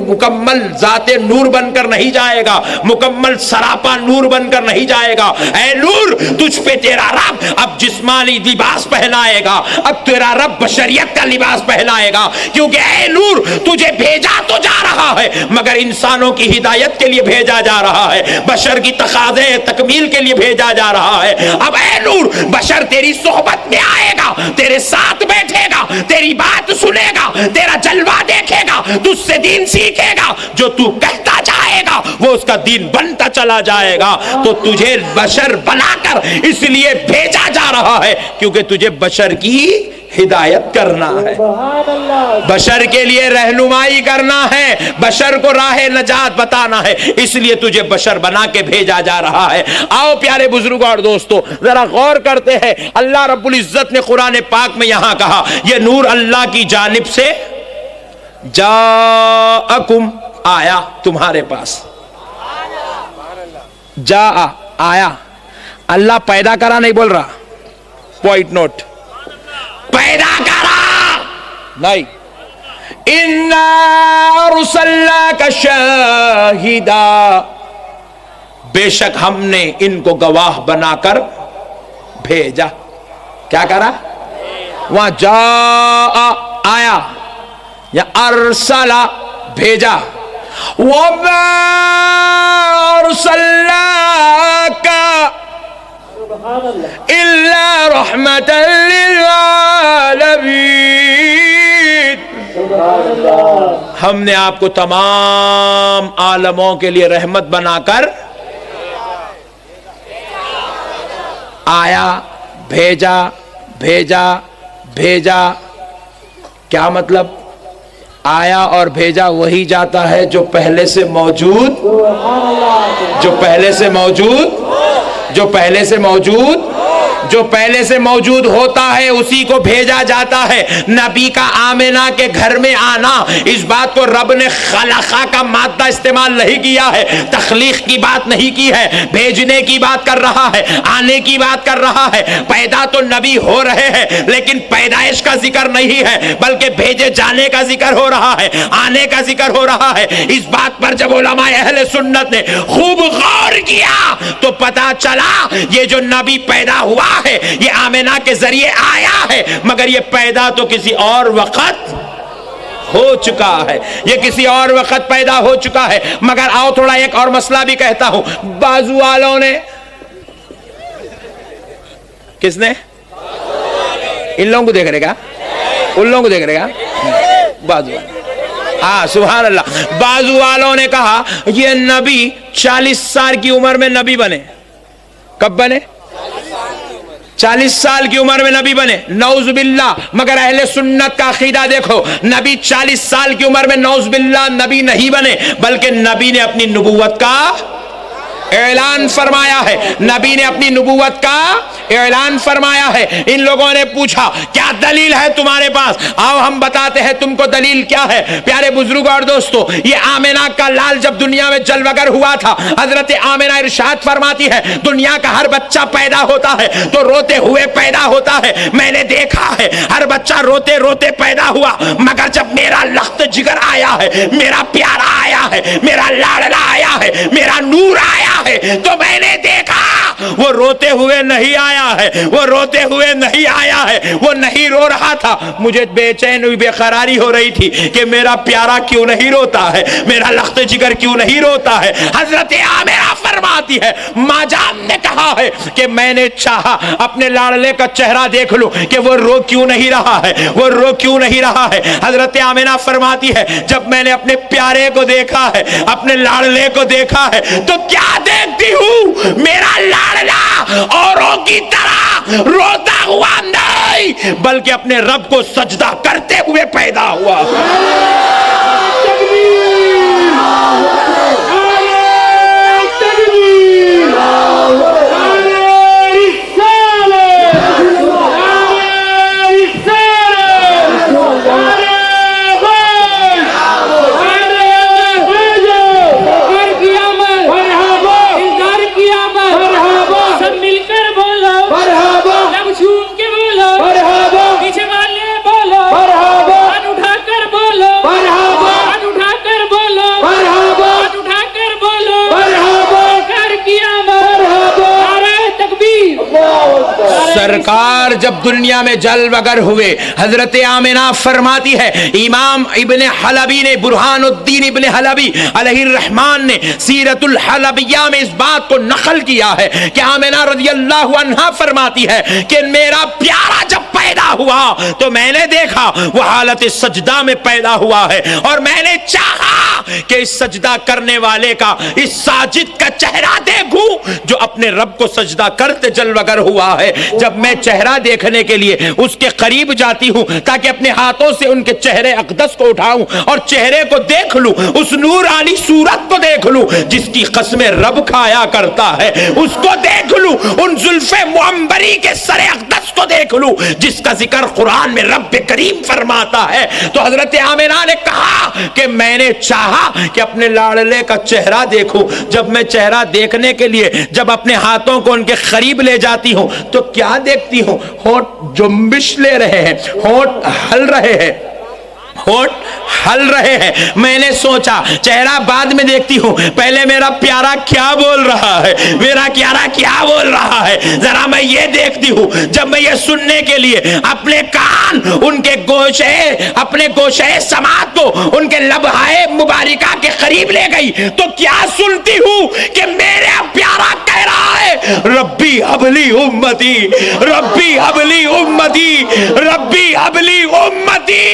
مکمل ذات نور بن کر نہیں جائے گا، مکمل سراپا نور بن کر نہیں جائے گا۔ اے نور، تجھ پہ تیرا رب اب جسمانی لباس پہنائے گا، اب تیرا رب بشریت کا لباس پہنائے گا، کیونکہ اے نور تجھے بھیجا تو جا رہا ہے مگر انسانوں کی ہدایت کے لیے بھیجا جا رہا ہے، بشر کی تقاضے تکمیل کے لیے بھیجا جا رہا ہے۔ اب اے نور، بشر تیری صحبت میں آئے گا، تیرے ساتھ بیٹھے گا، تیری بات سنے گا، تیرا جلوہ دیکھے گا، تجھ سے دین سیکھے گا، جو تو کہتا جائے گا وہ اس کا دین بنتا چلا جائے گا۔ تو تجھے بشر بنا کر اس لیے بھیجا جا رہا ہے کیونکہ تجھے بشر کی ہدایت کرنا ہے، بشر کے لیے رہنمائی کرنا ہے، بشر کو راہ نجات بتانا ہے، اس لیے تجھے بشر بنا کے بھیجا جا رہا ہے۔ آؤ پیارے بزرگوں اور دوستو، ذرا غور کرتے ہیں، اللہ رب العزت نے قرآن پاک میں یہاں کہا یہ نور اللہ کی جانب سے جاءکم، آیا تمہارے پاس، جا آیا، اللہ پیدا کرا نہیں بول رہا، پوائنٹ نوٹ، پیدا کرا نہیں، اِنَّا أَرْسَلْنَاكَ شَاهِدًا، بے شک ہم نے ان کو گواہ بنا کر بھیجا۔ کیا کرا؟ وہاں جا آیا یا ارسلا بھیجا، وَمَا أَرْسَلْنَاكَ إِلَّا رَحْمَةً لِلْعَالَمِينَ، ہم نے آپ کو تمام عالموں کے لیے رحمت بنا کر آیا، بھیجا بھیجا بھیجا۔ کیا مطلب؟ آیا اور بھیجا وہی جاتا ہے جو پہلے سے موجود، جو پہلے سے موجود، جو پہلے سے موجود، جو پہلے سے موجود ہوتا ہے اسی کو بھیجا جاتا ہے۔ نبی کا آمنہ کے گھر میں آنا، اس بات کو رب نے خلقہ کا مادہ استعمال نہیں کیا ہے، تخلیق کی بات نہیں کی ہے، بھیجنے کی بات کر رہا ہے، آنے کی بات کر رہا ہے۔ پیدا تو نبی ہو رہے ہیں لیکن پیدائش کا ذکر نہیں ہے بلکہ بھیجے جانے کا ذکر ہو رہا ہے، آنے کا ذکر ہو رہا ہے۔ اس بات پر جب علماء اہل سنت نے خوب غور کیا تو پتا چلا یہ جو نبی پیدا ہوا ہے یہ آمنہ کے ذریعے آیا ہے، مگر یہ پیدا تو کسی اور وقت ہو چکا ہے، یہ کسی اور وقت پیدا ہو چکا ہے۔ مگر آؤ تھوڑا ایک اور مسئلہ بھی کہتا ہوں، بازو والوں نے، کس نے؟ ان لوگوں کو دیکھ رہے گا، ان لوگوں کو دیکھ رہے گا، بازو والے، ہاں سبحان اللہ، بازو والوں نے کہا یہ نبی 40 سال کی عمر میں نبی بنے۔ کب بنے؟ 40 سال کی عمر میں نبی بنے، نعوذ باللہ۔ مگر اہل سنت کا عقیدہ دیکھو، نبی 40 سال کی عمر میں نعوذ باللہ نبی نہیں بنے، بلکہ نبی نے اپنی نبوت کا اعلان فرمایا ہے، نبی نے اپنی نبوت کا اعلان فرمایا ہے۔ ان لوگوں نے پوچھا کیا دلیل ہے تمہارے پاس؟ آؤ ہم بتاتے ہیں تم کو دلیل کیا ہے۔ پیارے بزرگوں اور دوستو، یہ آمنہ کا لال جب دنیا میں جلوگر ہوا تھا، حضرت آمنہ ارشاد فرماتی ہے دنیا کا ہر بچہ پیدا ہوتا ہے تو روتے ہوئے پیدا ہوتا ہے۔ میں نے دیکھا ہے ہر بچہ روتے روتے پیدا ہوا، مگر جب میرا لخت جگر آیا ہے، میرا پیارا آیا ہے، میرا لاڈلا آیا ہے، میرا نور آیا ہے، تو میں نے دیکھا وہ روتے ہوئے نہیں آیا ہے، وہ روتے ہوئے نہیں آیا ہے، وہ نہیں رو رہا تھا۔ مجھے بے چین ہوئی، بے قراری ہو رہی تھی کہ میرا پیارا کیوں نہیں روتا ہے، میرا لخت جگر کیوں نہیں روتا ہے۔ حضرت آمنہ فرماتی ہے ماں جان نے کہا ہے کہ میں نے چاہا اپنے لاڈلے کا چہرہ دیکھ لوں کہ وہ رو کیوں نہیں رہا ہے، وہ رو کیوں نہیں رہا ہے۔ حضرت آمنہ فرماتی ہے جب میں نے اپنے پیارے کو دیکھا ہے، اپنے لاڈلے کو دیکھا ہے، تو کیا دیکھتی ہوں؟ میرا لاڈلا اوروں کی طرح روتا ہوا نہیں، بلکہ اپنے رب کو سجدہ کرتے ہوئے پیدا ہوا۔ سرکار جب دنیا میں جلوگر ہوئے، حضرت آمنہ فرماتی ہے امام ابن حلبی نے، برہان الدین ابن حلبی علیہ الرحمن نے سیرت الحلبیہ میں اس بات کو نقل کیا ہے کہ آمنہ رضی اللہ عنہا فرماتی ہے کہ میرا پیارا جب پیدا ہوا تو میں نے دیکھا وہ حالت سجدہ میں پیدا ہوا ہے، اور میں نے چاہا کہ اس سجدہ کرنے والے کا، اس ساجد کا چہرہ دیکھوں جو اپنے رب کو سجدہ کرتے جلوگر ہوا ہے۔ جب میں چہرہ دیکھنے کے لیے اس کے قریب جاتی ہوں تاکہ اپنے ہاتھوں سے ان کے چہرے اقدس کو اٹھاؤں اور چہرے کو دیکھ لوں، اس نورانی صورت کو دیکھ لوں جس کی قسم رب کھایا کرتا ہے، اس کو دیکھ لوں، ان زلف معمبری کے سر اقدس کو دیکھ لوں جس کا ذکر قرآن میں رب کریم فرماتا ہے۔ تو حضرت آمنہ نے کہا کہ میں نے چاہا کہ اپنے لاڈلے کا چہرہ دیکھوں۔ جب میں چہرہ دیکھنے کے لیے جب اپنے ہاتھوں کو ان کے قریب لے جاتی ہوں تو کیا دیکھتی ہوں؟ ہونٹ جنبش لے رہے ہیں، ہونٹ ہل رہے ہیں، ہونٹ ہل رہے ہیں۔ میں نے سوچا چہرہ بعد میں دیکھتی ہوں، پہلے میرا پیارا کیا بول رہا ہے، میرا پیارا کیا بول رہا ہے، ذرا میں یہ دیکھتی ہوں۔ جب میں یہ سننے کے لیے اپنے کان ان کے گوشے، اپنے گوشے سماعت کو ان کے لبہائے مبارکہ کے قریب لے گئی تو کیا سنتی ہوں کہ میرا پیارا کہہ رہا ہے ربی حبلی امتی، ربی حبلی امتی، ربی حبلی امتی۔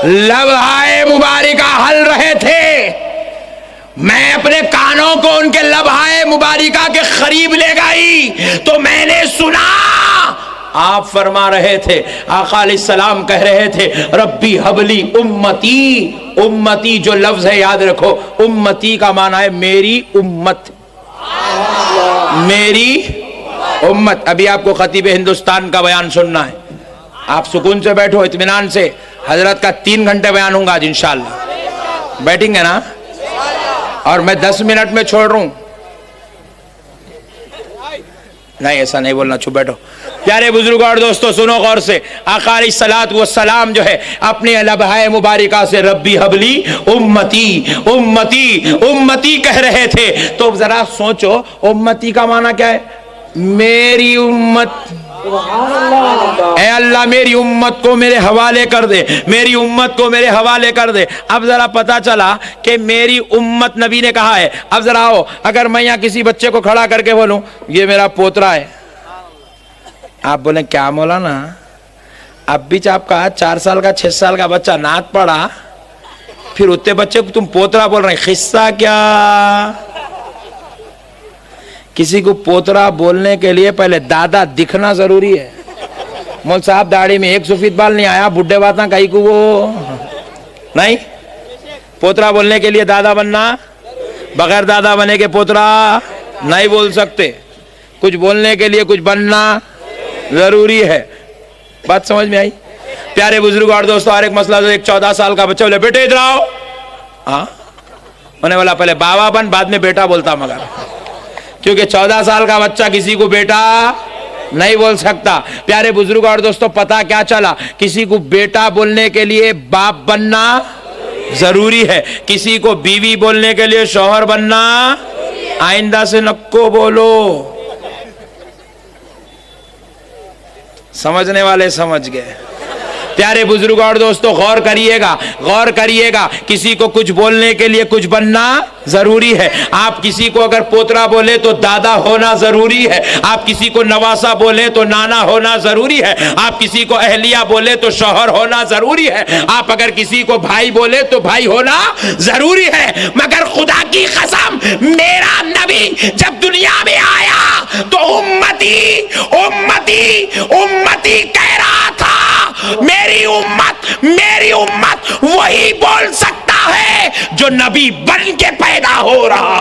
لبہائے مبارکہ ہل رہے تھے، میں اپنے کانوں کو ان کے لبہائے مبارکہ کے قریب لے گئی تو میں نے سنا آپ فرما رہے تھے، آقا علیہ السلام کہہ رہے تھے ربی حبلی امتی۔ امتی جو لفظ ہے یاد رکھو، امتی کا معنی ہے میری امت، میری امت۔ ابھی آپ کو خطیب ہندوستان کا بیان سننا ہے، آپ سکون سے بیٹھو اطمینان سے، حضرت کا 3 گھنٹے بیان ہوں گا آج انشاءاللہ، بیٹھیں گے نا؟ اور میں 10 منٹ میں چھوڑ رہا ہوں، نہیں ایسا نہیں بولنا، چھپ بیٹھو۔ پیارے بزرگوں اور دوستو سنو غور سے، آقا علیہ الصلوۃ والسلام جو ہے اپنے لبہائے مبارکہ سے ربی حبلی امتی امتی امتی کہہ رہے تھے۔ تو ذرا سوچو امتی کا معنی کیا ہے؟ میری امت، اے اللہ میری امت کو میرے حوالے کر دے، میری امت کو میرے حوالے کر دے۔ اب ذرا پتا چلا کہ میری امت نبی نے کہا ہے۔ اب ذرا آؤ، اگر میں یہاں کسی بچے کو کھڑا کر کے بولوں یہ میرا پوترا ہے، آپ بولیں کیا مولانا؟ اب بھی آپ کا 4 سال کا 6 سال کا بچہ نعت پڑھا، پھر اتنے بچے کو تم پوترا بول رہے ہیں، قصہ کیا؟ کسی کو پوترا بولنے کے لیے پہلے دادا دکھنا ضروری ہے۔ مول صاحب داڑھی میں 1 سفید بال نہیں آیا، بڈھے باتاں کہیں کو وہ نہیں۔ پوترا بولنے کے لیے دادا بننا، بغیر دادا بنے کے پوترا نہیں بول سکتے۔ کچھ بولنے کے لیے کچھ بننا ضروری ہے۔ بات سمجھ میں آئی؟ پیارے بزرگ اور دوستو، اور ایک مسئلہ، ایک 14 سال کا بچہ بولے بیٹے ادھر آؤ، ہاں انہیں بولا پہلے بابا بن، بعد میں بیٹا بولتا، مگر کیونکہ 14 سال کا بچہ کسی کو بیٹا نہیں بول سکتا۔ پیارے بزرگ اور دوستو، پتا کیا چلا؟ کسی کو بیٹا بولنے کے لیے باپ بننا ضروری ہے، کسی کو بیوی بولنے کے لیے شوہر بننا۔ آئندہ سے نکو بولو، سمجھنے والے سمجھ گئے۔ پیارے بزرگ اور دوستو، غور کریے گا، غور کریے گا، کسی کو کچھ بولنے کے لیے کچھ بننا ضروری ہے۔ آپ کسی کو اگر پوترا بولے تو دادا ہونا ضروری ہے، آپ کسی کو نواسا بولے تو نانا ہونا ضروری ہے، آپ کسی کو اہلیہ بولے تو شوہر ہونا ضروری ہے، آپ اگر کسی کو بھائی بولے تو بھائی ہونا ضروری ہے۔ مگر خدا کی قسم، میرا نبی جب دنیا میں آیا تو امتی امتی امتی کہہ رہا تھا، میری امت وہی بول سکتا ہے جو نبی بن کے پیدا ہو رہا۔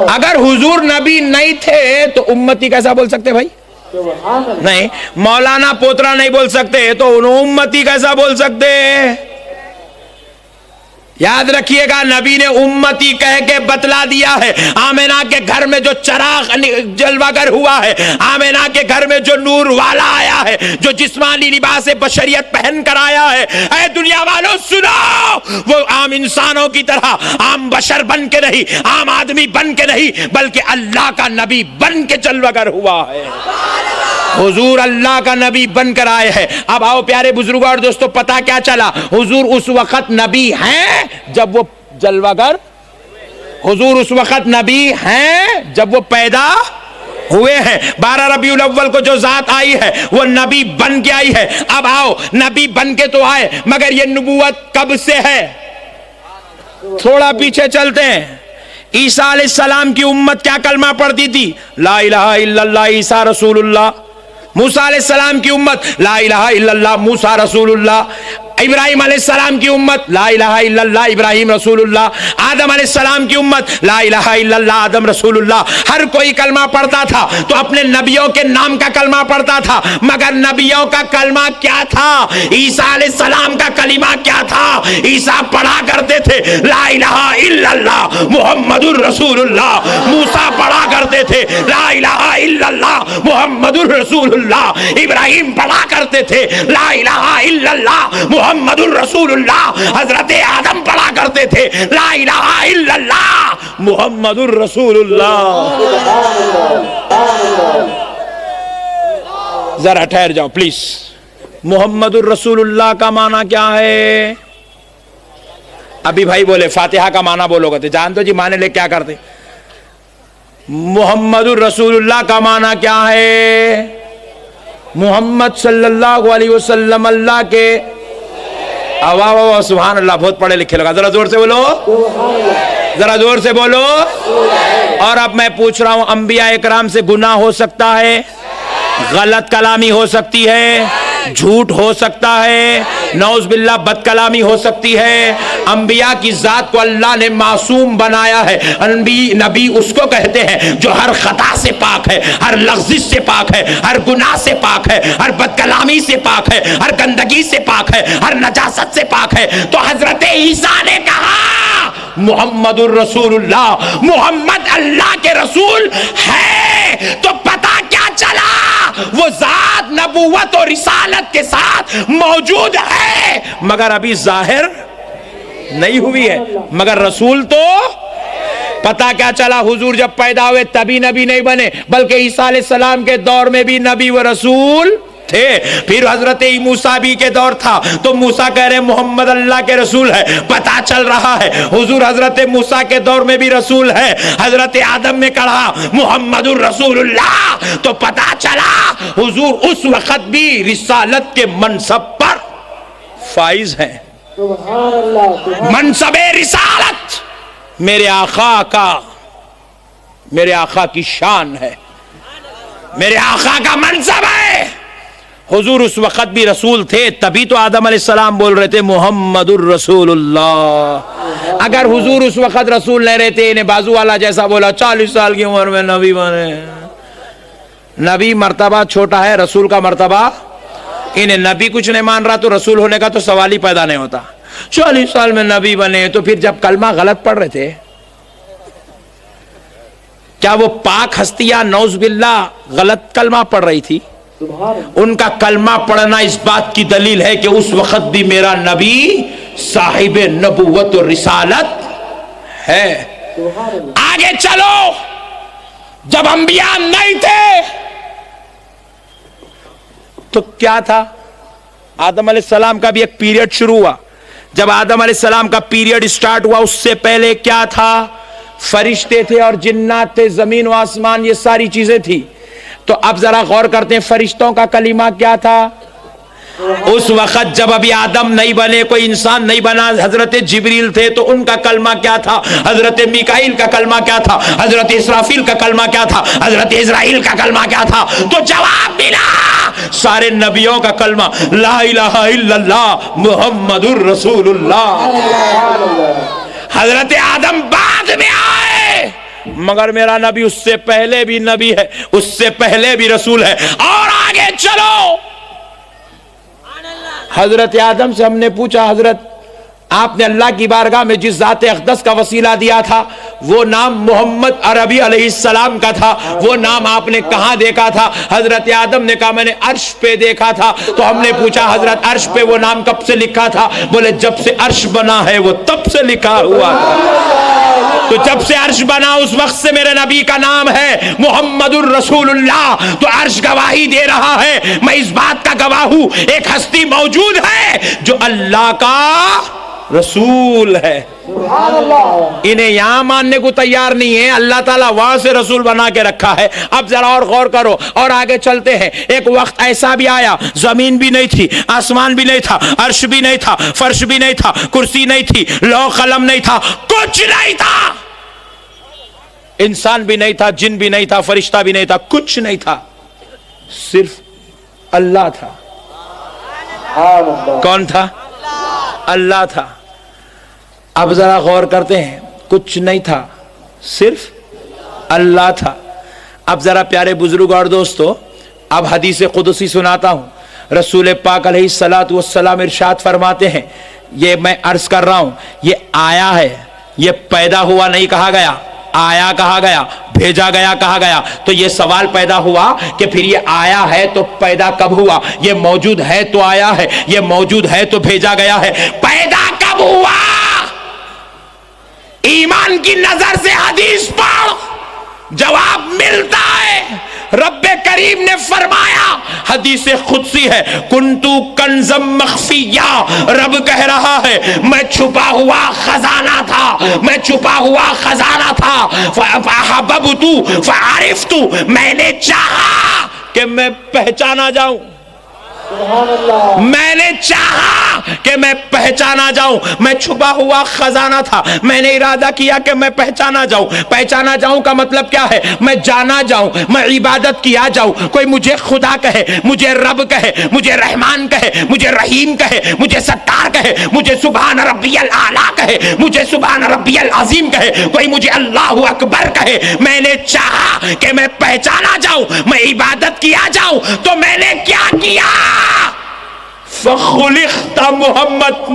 اگر حضور نبی نہیں تھے تو امتی کیسا بول سکتے بھائی؟ نہیں، مولانا پوترا نہیں بول سکتے تو امتی کیسا بول سکتے؟ یاد رکھیے گا، نبی نے امتی کہہ کے بتلا دیا ہے۔ آمینہ کے گھر میں جو چراغ جلوہ گر ہوا ہے، آمینہ کے گھر میں جو نور والا آیا ہے، جو جسمانی لباس بشریت پہن کر آیا ہے، اے دنیا والوں سنو، وہ عام انسانوں کی طرح عام بشر بن کے نہیں، عام آدمی بن کے نہیں، بلکہ اللہ کا نبی بن کے جلوہ گر ہوا ہے۔ حضور اللہ کا نبی بن کر آئے ہیں۔ اب آؤ پیارے بزرگوں اور دوستو، پتا کیا چلا؟ حضور اس وقت نبی ہیں جب وہ جلوہ گر، حضور اس وقت نبی ہیں جب وہ پیدا ہوئے ہیں۔ 12 ربیع الاول کو جو ذات آئی ہے وہ نبی بن کے آئی ہے۔ اب آؤ، نبی بن کے تو آئے، مگر یہ نبوت کب سے ہے؟ تھوڑا پیچھے چلتے ہیں۔ عیسیٰ علیہ السلام کی امت کیا کلمہ پڑھتی تھی؟ لا الہ الا اللہ عیسیٰ رسول اللہ۔ موسیٰ علیہ السلام کی امت لا الہ الا اللہ موسیٰ رسول اللہ۔ ابراہیم علیہ السلام کی امت لا الہ الا اللہ ابراہیم رسول اللہ۔ آدم علیہ السلام کی امت لا الہ الا اللہ آدم رسول اللہ۔ ہر کوئی کلمہ پڑھتا تھا تو اپنے نبیوں کے نام کا کلمہ پڑھتا تھا، مگر نبیوں کا کلمہ کیا تھا؟ عیسیٰ علیہ السلام کا کلمہ کیا تھا؟ عیسیٰ پڑھا کرتے تھے لا الہ الا اللہ محمد الرسول اللہ۔ موسیٰ پڑھا کرتے تھے لا الہ الا اللہ محمد الرسول اللہ۔ ابراہیم پڑھا کرتے تھے لا الہ الا اللہ محمد الرسول اللہ۔ حضرت آدم پڑھا کرتے تھے لا الہ الا اللہ محمد الرسول اللہ۔ ذرا ٹھہر جاؤ پلیز۔ محمد الرسول اللہ کا معنی کیا ہے؟ ابھی بھائی بولے فاتحہ کا معنی بولو گے تو جان دو جی معنی لے کیا کرتے۔ محمد الرسول اللہ کا معنی کیا ہے؟ محمد صلی اللہ علیہ وسلم اللہ کے، واہ واہ سبحان اللہ، بہت پڑھے لکھے لوگ، ذرا زور سے بولو، ذرا زور سے بولو۔ اور اب میں پوچھ رہا ہوں، انبیاء اکرام سے گناہ ہو سکتا ہے؟ غلط کلامی ہو سکتی ہے، جھوٹ ہو سکتا ہے، نعوذ باللہ بد کلامی ہو سکتی ہے۔ انبیاء کی ذات کو اللہ نے معصوم بنایا ہے۔ نبی اس کو کہتے ہیں جو ہر خطا سے پاک ہے، ہر لغزش سے پاک ہے، ہر گناہ سے پاک ہے، ہر بد کلامی سے پاک ہے، ہر گندگی سے پاک ہے، ہر نجاست سے پاک ہے۔ تو حضرت عیسیٰ نے کہا محمد الرسول اللہ، محمد اللہ کے رسول ہے۔ تو پتہ کیا چلا؟ وہ ذات نبوت اور رسالت کے ساتھ موجود ہے، مگر ابھی ظاہر نہیں ہوئی ہے، مگر رسول تو پتا کیا چلا، حضور جب پیدا ہوئے تبھی نبی نہیں بنے، بلکہ عیسیٰ علیہ السلام کے دور میں بھی نبی و رسول تھے. پھر حضرت موسیٰ بھی کے دور تھا تو موسیٰ کہہ رہے محمد اللہ کے رسول ہے، پتا چل رہا ہے حضور حضرت موسیٰ کے دور میں بھی رسول ہے. حضرت آدم نے کہا محمد الرسول اللہ تو پتا چلا حضور اس وقت بھی رسالت کے منصب پر فائز ہیں. سبحان اللہ. منصب رسالت میرے آقا کی شان ہے، میرے آقا کا منصب ہے. حضور اس وقت بھی رسول تھے، تبھی تو آدم علیہ السلام بول رہے تھے محمد الرسول اللہ. اگر حضور اس وقت رسول نہیں رہتے، انہیں بازو والا جیسا بولا 40 سال کی عمر میں نبی بنے. نبی مرتبہ چھوٹا ہے، رسول کا مرتبہ، انہیں نبی کچھ نہیں مان رہا تو رسول ہونے کا تو سوال ہی پیدا نہیں ہوتا. 40 سال میں نبی بنے تو پھر جب کلمہ غلط پڑھ رہے تھے، کیا وہ پاک ہستیاں نعوذ باللہ غلط کلمہ پڑھ رہی تھی؟ ان کا کلمہ پڑھنا اس بات کی دلیل ہے کہ اس وقت بھی میرا نبی صاحب نبوت و رسالت ہے. آگے چلو، جب انبیاء نہیں تھے تو کیا تھا؟ آدم علیہ السلام کا بھی ایک پیریڈ شروع ہوا. جب آدم علیہ السلام کا پیریڈ سٹارٹ ہوا، اس سے پہلے کیا تھا؟ فرشتے تھے اور جنات تھے، زمین و آسمان، یہ ساری چیزیں تھی. تو اب ذرا غور کرتے ہیں فرشتوں کا کلمہ کیا تھا اس وقت جب ابھی آدم نہیں بنے، کوئی انسان نہیں بنا. حضرت جبریل تھے تو ان کا کلمہ کیا تھا؟ حضرت میکائیل کا کلمہ کیا تھا؟ حضرت اسرافیل کا کلمہ کیا تھا؟ حضرت اسرائیل کا کلمہ کیا تھا؟ تو جواب ملا سارے نبیوں کا کلمہ لا الہ الا اللہ محمد الرسول اللہ. حضرت آدم بعد میں آئے، مگر میرا نبی اس سے پہلے بھی نبی ہے، اس سے پہلے بھی رسول ہے. اور آگے چلو، حضرت آدم سے ہم نے پوچھا حضرت آپ نے اللہ کی بارگاہ میں جس ذات اقدس کا وسیلہ دیا تھا وہ نام محمد عربی علیہ السلام کا تھا، وہ نام آپ نے کہاں دیکھا تھا؟ حضرت آدم نے کہا میں نے عرش پہ دیکھا تھا. تو ہم نے پوچھا حضرت عرش پہ وہ نام کب سے لکھا تھا؟ بولے جب سے عرش بنا ہے وہ تب سے لکھا ہوا تھا. تو جب سے عرش بنا اس وقت سے میرے نبی کا نام ہے محمد الرسول اللہ. تو عرش گواہی دے رہا ہے، میں اس بات کا گواہ ہوں ایک ہستی موجود ہے جو اللہ کا رسول ہے. انہیں یہاں ماننے کو تیار نہیں ہے، اللہ تعالیٰ وہاں سے رسول بنا کے رکھا ہے. اب ذرا اور غور کرو اور آگے چلتے ہیں. ایک وقت ایسا بھی آیا زمین بھی نہیں تھی، آسمان بھی نہیں تھا، عرش بھی نہیں تھا، فرش بھی نہیں تھا، کرسی نہیں تھی، لوح قلم نہیں تھا، کچھ نہیں تھا. انسان بھی نہیں تھا، جن بھی نہیں تھا، فرشتہ بھی نہیں تھا، کچھ نہیں تھا، صرف اللہ تھا. کون تھا؟ اللہ تھا. اب ذرا غور کرتے ہیں، کچھ نہیں تھا، صرف اللہ تھا. اب ذرا پیارے بزرگ اور دوستو، اب حدیث قدسی سناتا ہوں. رسول پاک علیہ الصلوۃ والسلام ارشاد فرماتے ہیں، یہ میں عرض کر رہا ہوں، یہ آیا ہے، یہ پیدا ہوا نہیں کہا گیا، آیا کہا گیا، بھیجا گیا کہا گیا. تو یہ سوال پیدا ہوا کہ پھر یہ آیا ہے تو پیدا کب ہوا؟ یہ موجود ہے تو آیا ہے، یہ موجود ہے تو بھیجا گیا ہے، پیدا کب ہوا؟ ایمان کی نظر سے حدیث پڑھ، جواب ملتا ہے. رب کریم نے فرمایا، حدیث قدسی ہے، کنتو کنزم مخفیہ، رب کہہ رہا ہے میں چھپا ہوا خزانہ تھا، میں چھپا ہوا خزانہ تھا. فاحببت فعرفت، میں نے چاہا کہ میں پہچانا جاؤں، میں نے چاہا کہ میں پہچانا جاؤں. میں چھپا ہوا خزانہ تھا، میں نے ارادہ کیا کہ میں پہچانا جاؤں. پہچانا جاؤں کا مطلب کیا ہے؟ میں جانا جاؤں، میں عبادت کیا جاؤں. کوئی مجھے خدا کہے، مجھے رب کہے، مجھے رحمان کہے، مجھے رحیم کہے، مجھے ستار کہے، مجھے سبحان ربی الاعلیٰ کہے، مجھے سبحان ربی العظیم کہے، کوئی مجھے اللہ اکبر کہے. میں نے چاہا کہ میں پہچانا جاؤں، میں عبادت کیا جاؤں. تو میں نے کیا کیا؟ فخلقت محمد،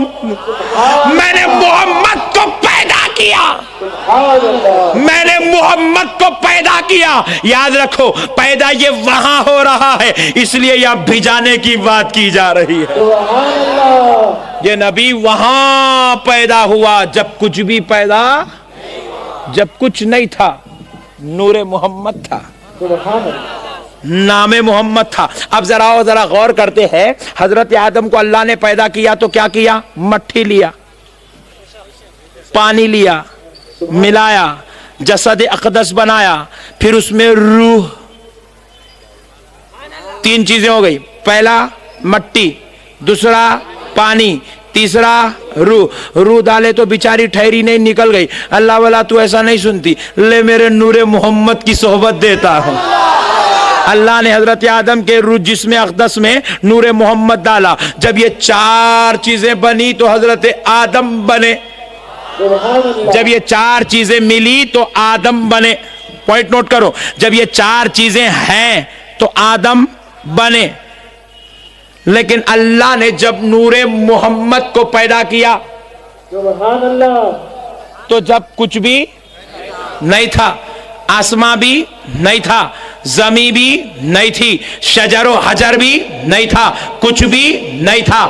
میں نے محمد کو پیدا کیا، سبحان اللہ میں نے محمد کو پیدا کیا. یاد رکھو پیدا یہ وہاں ہو رہا ہے، اس لیے یہاں بھجانے کی بات کی جا رہی ہے. سبحان اللہ یہ نبی وہاں پیدا ہوا جب کچھ بھی پیدا، جب کچھ نہیں تھا. نور محمد تھا، سبحان اللہ نام محمد تھا. اب ذرا غور کرتے ہیں. حضرت آدم کو اللہ نے پیدا کیا تو کیا کیا؟ مٹی لیا، پانی لیا، ملایا، جسد اقدس بنایا، پھر اس میں روح. 3 چیزیں ہو گئی. پہلا مٹی، دوسرا پانی، تیسرا روح ڈالے تو بیچاری ٹھہری نہیں، نکل گئی. اللہ والا تو ایسا نہیں سنتی، لے میرے نور محمد کی صحبت دیتا ہوں. اللہ نے حضرت آدم کے روح جسم اقدس میں نور محمد ڈالا. جب یہ 4 چیزیں بنی تو حضرت آدم بنے. سبحان اللہ جب یہ 4 چیزیں ملی تو آدم بنے. پوائنٹ نوٹ کرو. جب یہ 4 چیزیں ہیں تو آدم بنے. لیکن اللہ نے جب نور محمد کو پیدا کیا سبحان اللہ تو جب کچھ بھی نہیں تھا، آسمان بھی نہیں تھا، زمین بھی نہیں تھی، شجر و حجر بھی نہیں تھا، کچھ بھی نہیں تھا.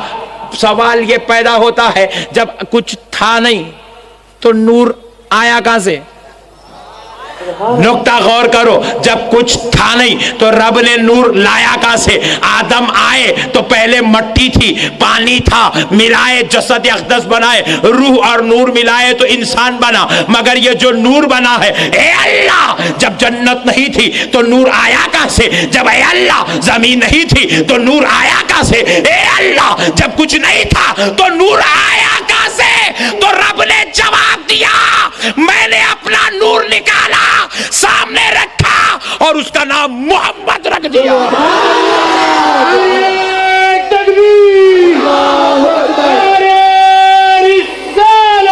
سوال یہ پیدا ہوتا ہے جب کچھ تھا نہیں تو نور آیا کہاں سے؟ نقطہ غور کرو. جب کچھ تھا نہیں تو رب نے نور لایا کہاں سے؟ آدم آئے تو پہلے مٹی تھی، پانی تھا، ملائے جسد اقدس بنائے، روح اور نور ملائے تو انسان بنا. مگر یہ جو نور بنا ہے، اے اللہ جب جنت نہیں تھی تو نور آیا کہاں سے؟ جب اے اللہ زمین نہیں تھی تو نور آیا کہاں سے؟ اے اللہ جب کچھ نہیں تھا تو نور آیا کہاں سے؟ تو رب نے جواب دیا، میں نے اپنا نور نکالا، سامنے رکھا اور اس کا نام محمد رکھ دیا. تکبیر نعرہ رسالت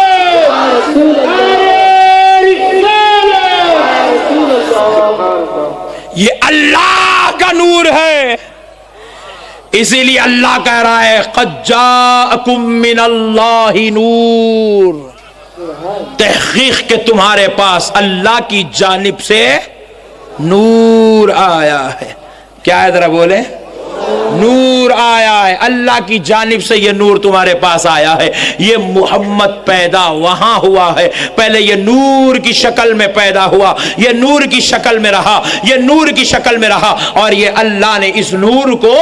یہ اللہ کا نور ہے. اسی لیے اللہ کہہ رہا ہے قد جاءکم من اللہ نور. تحقیق کہ تمہارے پاس اللہ کی جانب سے نور آیا ہے. کیا ہے ذرا بولے؟ نور آیا ہے. اللہ کی جانب سے یہ نور تمہارے پاس آیا ہے. یہ محمد پیدا وہاں ہوا ہے. پہلے یہ نور کی شکل میں پیدا ہوا، یہ نور کی شکل میں رہا، یہ نور کی شکل میں رہا، اور یہ اللہ نے اس نور کو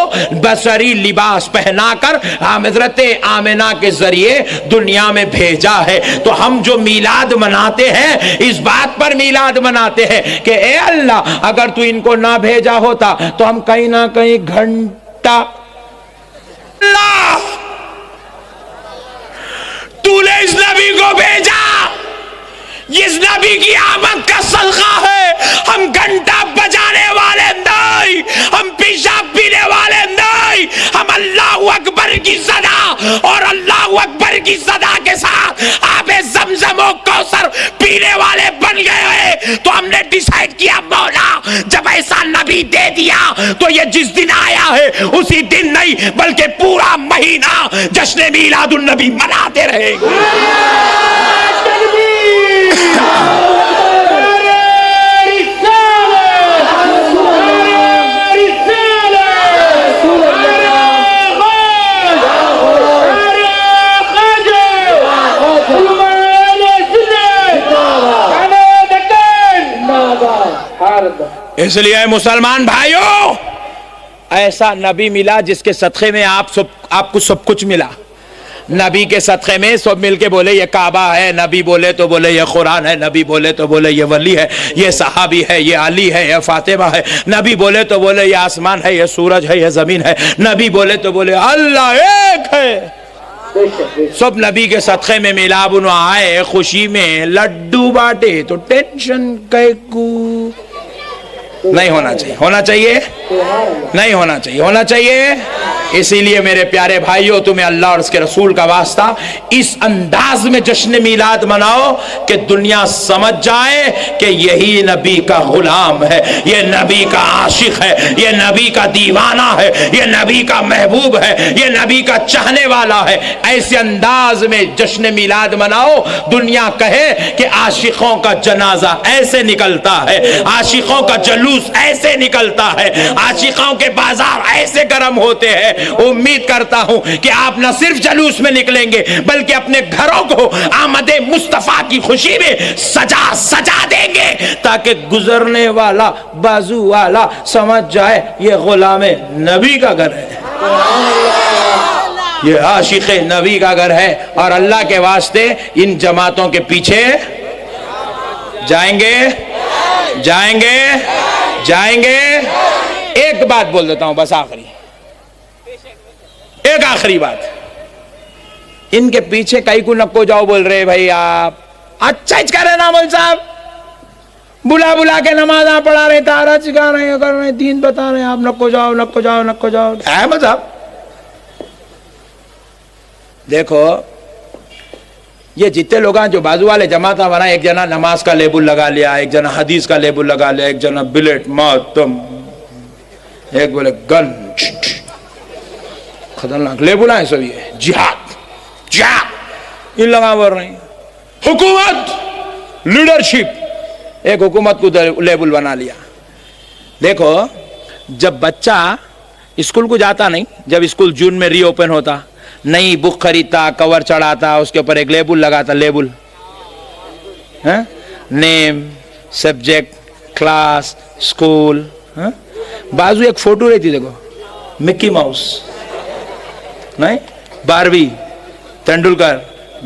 بصری لباس پہنا کر حضرت آمنہ کے ذریعے دنیا میں بھیجا ہے. تو ہم جو میلاد مناتے ہیں اس بات پر میلاد مناتے ہیں کہ اے اللہ اگر تو ان کو نہ بھیجا ہوتا تو ہم کہیں نہ کہیں گھنٹہ. اللہ تو نے اس نبی کو بھیجا، اس نبی کی آمد کا صدقہ ہے. ہم گھنٹہ بجانے والے نہیں، ہم پیشاب پینے والے نہیں، ہم اللہ اکبر کی صدا اور اللہ اکبر کی صدا کے ساتھ آب زمزم و کوثر پینے والے بن گئے ہیں. تو ہم نے ڈیسائیڈ کیا مولا جب ایسا نبی دے دیا تو یہ جس دن آیا ہے اسی دن نہیں بلکہ پورا مہینہ جشن میلاد النبی مناتے رہیں گے. اس لیے مسلمان بھائیوں ایسا نبی ملا جس کے صدقے میں آپ کو سب کچھ ملا. نبی کے صدقے میں سب مل کے بولے یہ کعبہ ہے، نبی بولے تو بولے یہ قرآن ہے، نبی بولے تو بولے یہ ولی ہے، یہ صحابی ہے، یہ علی ہے، یہ فاطمہ ہے، نبی بولے تو بولے یہ آسمان ہے، یہ سورج ہے، یہ زمین ہے، نبی بولے تو بولے اللہ ایک ہے. سب نبی کے صدقے میں ملا. انہوں آئے خوشی میں لڈو باٹے تو ٹینشن کو نہیں ہونا چاہیے. ہونا چاہیے نہیں ہونا چاہیے. ہونا چاہیے. اسی لیے میرے پیارے بھائیوں, تمہیں اللہ اور اس کے رسول کا واسطہ اس انداز میں جشن میلاد مناؤ کہ دنیا سمجھ جائے کہ یہی نبی کا غلام ہے, یہ نبی کا عاشق ہے, یہ نبی کا دیوانہ ہے, یہ نبی کا محبوب ہے, یہ نبی کا چاہنے والا ہے. ایسے انداز میں جشن میلاد مناؤ, دنیا کہے کہ عاشقوں کا جنازہ ایسے نکلتا ہے, عاشقوں کا جلوس ایسے نکلتا ہے, عاشقوں کے بازار ایسے گرم ہوتے ہیں. امید کرتا ہوں کہ آپ نہ صرف جلوس میں نکلیں گے بلکہ اپنے گھروں کو آمد مصطفیٰ کی خوشی میں سجا دیں گے, تاکہ گزرنے والا بازو والا سمجھ جائے یہ غلام نبی کا گھر ہے, یہ عاشق نبی کا گھر ہے. اور اللہ کے واسطے ان جماعتوں کے پیچھے جائیں گے جائیں گے جائیں گے. ایک بات بول دیتا ہوں بس, ایک آخری بات. ان کے پیچھے کئی کو نکو جاؤ بول رہے بھائی آپ, اچھا ہی کر رہے نا مول صاحب, بلا بلا کے نماز پڑھا رہے, تارا سکھا رہے ہیں, کر رہے ہیں, دین بتا رہے ہیں, آپ نکو جاؤ نکو جاؤ نکو جاؤ. ہے مذہب. دیکھو یہ جتنے لوگ ہیں جو بازو والے جماعت بنا, ایک جنا نماز کا لیبل لگا لیا, ایک جنا حدیث کا لیبل لگا لیا, ایک جنا بلیٹ ماتم, ایک بولے گن, خطرناک لیبل ہیں سب. یہ جہاد جہاد ان لگا بول رہے ہیں. حکومت لیڈرشپ, ایک حکومت کو لیبل بنا لیا. دیکھو جب بچہ اسکول کو جاتا نہیں, جب اسکول جون میں ری اوپن ہوتا, نئی بک خریدتا, کور چڑھاتا, اس کے اوپر ایک لیبل لگاتا, لیبل نیم, سبجیکٹ, کلاس, اسکول. بازو ایک فوٹو رہتی, دیکھو مکی ماؤس, نہیں باروی, تندولکر,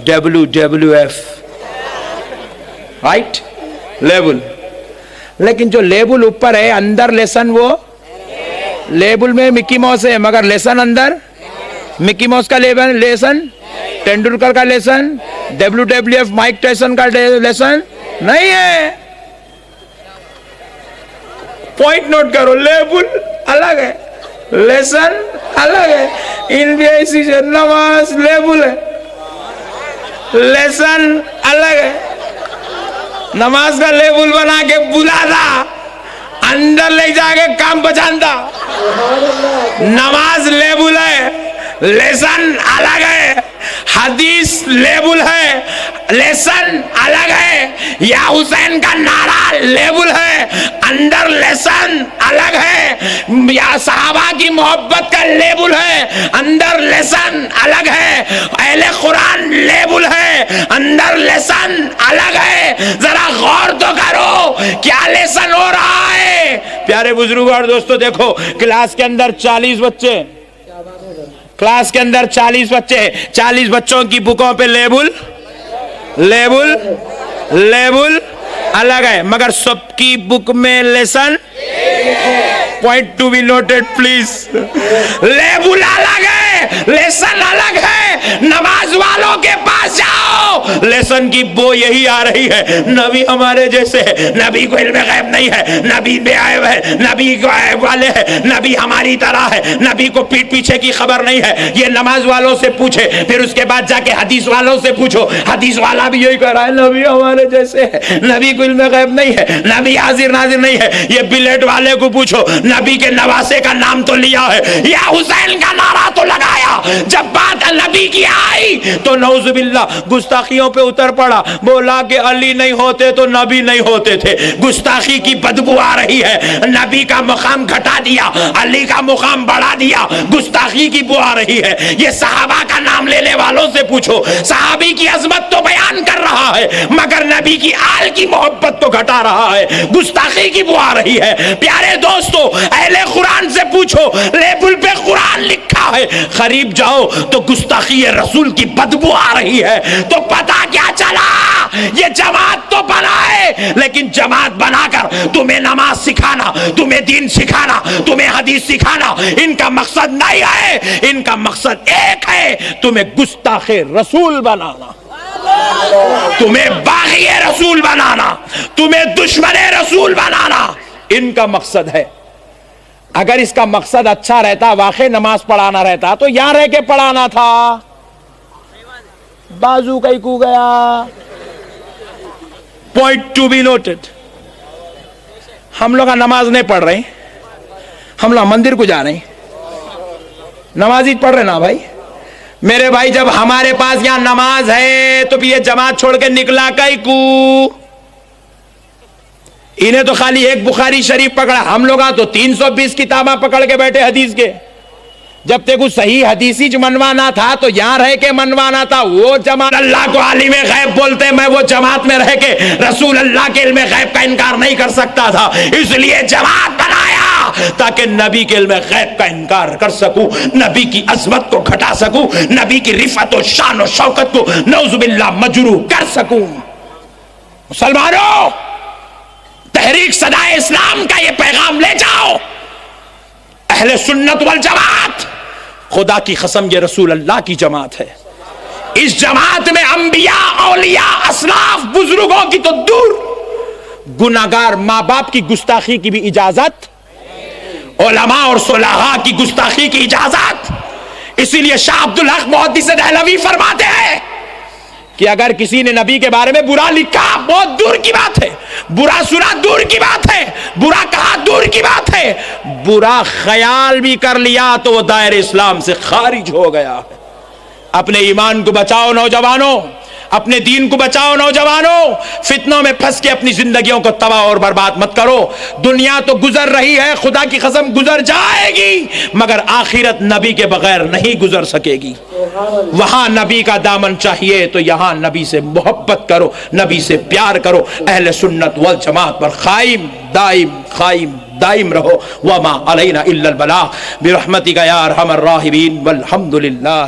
WWF, رائٹ, لیبل. لیکن جو لیبل اوپر ہے اندر لیسن, وہ لیبل میں مکی ماؤس ہے مگر لیسن اندر مکی ماؤس کا لیسن, تندولکر کا لیسن, WWF مائک ٹائسن کا لیسن نہیں ہے. پوائنٹ نوٹ کرو, لیبل الگ ہے, لیسن الگ ہے. ان نماز لیبل ہے, لیسن الگ ہے. نماز کا لیبل بنا کے بلاتا, اندر لے جا کے کام بچاتا. نماز لیبل ہے, لیسن الگ ہے. حدیث لیبل ہے, لیسن الگ ہے. یا حسین کا نعرہ لیبل ہے, اندر لیسن الگ ہے. یا صحابہ کی محبت کا لیبل ہے, اندر لیسن الگ ہے. اہل قرآن لیبل ہے, اندر لیسن الگ ہے. ذرا غور تو کرو کیا لیسن ہو رہا ہے. پیارے بزرگوں اور دوستو, دیکھو کلاس کے اندر 40 بچے, کلاس کے اندر 40 بچے, 40 بچوں کی بکوں پہ لیبل لیبل لیبل الگ ہے, مگر سب کی بک میں lesson. Point to be noted please. Label الگ ہے, لیسن الگ ہے. نماز والوں کے پاس جاؤ, لیسن کی بو یہی آ رہی ہے, نبی ہمارے جیسے ہے, نبی کو علم غیب نہیں ہے, نبی بے عیب ہے, نبی کو عیب والے ہے, نبی ہماری طرح ہے, نبی کو پیٹ پیچھے کی خبر نہیں ہے. یہ نماز والوں سے پوچھے, پھر اس کے بعد جا کے حدیث والوں سے پوچھو, حدیث والا بھی یہی کہہ رہا ہے, نبی ہمارے جیسے ہے, نبی کو علم غیب نہیں ہے, نبی حاضر ناظر نہیں ہے. یہ بلیٹ والے کو پوچھو, نبی کے نواسے کا نام تو لیا ہے, یا حسین کا نعرہ تو لگایا. جب بات نبی کی آئی تو نعوذ باللہ گستاخیوں پہ اتر پڑا, بولا کہ علی نہیں ہوتے تو نبی نہیں ہوتے تھے. گستاخی کی بدبو آ رہی ہے, نبی کا مقام گھٹا دیا, علی کا مقام بڑھا دیا, گستاخی کی بو آ رہی ہے. یہ صحابہ کا نام لینے والوں سے پوچھو, صحابی کی عظمت تو بیان کر رہا ہے مگر نبی کی آل کی محبت تو گھٹا رہا ہے, گستاخی کی بو آ رہی ہے. پیارے دوستو, اہل قرآن سے پوچھو, لیبل پہ قرآن لکھا ہے, قریب جاؤ تو گستاخی رسول کی بدبو آ رہی ہے. تو پتا کیا چلا, یہ جماعت تو بنا ہے لیکن جماعت بنا کر تمہیں نماز سکھانا, تمہیں دین سکھانا, تمہیں حدیث سکھانا ان کا مقصد نہیں ہے. ان کا مقصد ایک ہے, تمہیں گستاخ رسول بنانا, تمہیں باغی رسول بنانا, تمہیں دشمن رسول بنانا. ان کا مقصد ہے. اگر اس کا مقصد اچھا رہتا، واقعی نماز پڑھانا رہتا، تو یہاں رہ کے پڑھانا تھا. بازو کئی کو گیا. Point to be noted. ہم لوگ نماز نہیں پڑھ رہے، ہم لوگ مندر کو جا رہے ہیں. نمازی پڑھ رہے نا بھائی. میرے بھائی جب ہمارے پاس یہاں نماز ہے تو یہ جماعت چھوڑ کے نکلا کئی کو. انہیں تو خالی ایک بخاری شریف پکڑا، ہم لوگ تو 320 کتاباں پکڑ کے بیٹھے حدیث کے. جب تک کو صحیح حدیثی منوانا تھا تو یہاں رہ کے منوانا تھا. وہ جماعت اللہ کو عالم غیب بولتے، میں وہ جماعت میں رہ کے رسول اللہ کے علم غیب کا انکار نہیں کر سکتا تھا، اس لیے جماعت بنایا تاکہ نبی کے علم غیب کا انکار کر سکوں، نبی کی عظمت کو گھٹا سکوں، نبی کی رفعت و شان و شوکت کو نعوذ باللہ مجروح کر سکوں. مسلمانوں، تحریک صدائے اسلام کا یہ پیغام لے جاؤ. اہل سنت والجماعت، خدا کی قسم یہ رسول اللہ کی جماعت ہے. اس جماعت میں انبیاء، اولیاء، اسلاف، بزرگوں کی تو دور، گناہگار ماں باپ کی گستاخی کی بھی اجازت، علماء اور صلحاء کی گستاخی کی اجازت. اسی لیے شاہ عبدالحق محدث دہلوی فرماتے ہیں کہ اگر کسی نے نبی کے بارے میں برا لکھا بہت دور کی بات ہے، برا سنا دور کی بات ہے، برا کہا دور کی بات ہے، برا خیال بھی کر لیا تو وہ دائرہ اسلام سے خارج ہو گیا. اپنے ایمان کو بچاؤ نوجوانوں، اپنے دین کو بچاؤ نوجوانوں. فتنوں میں پھنس کے اپنی زندگیوں کو تباہ اور برباد مت کرو. دنیا تو گزر رہی ہے، خدا کی قسم گزر جائے گی، مگر آخرت نبی کے بغیر نہیں گزر سکے گی. وہاں نبی کا دامن چاہیے تو یہاں نبی سے محبت کرو، نبی سے پیار کرو. اہل سنت والجماعت پر قائم دائم رہو. وما علینا الا البلاغ برحمتک یا ارحم الراحمین والحمد للہ.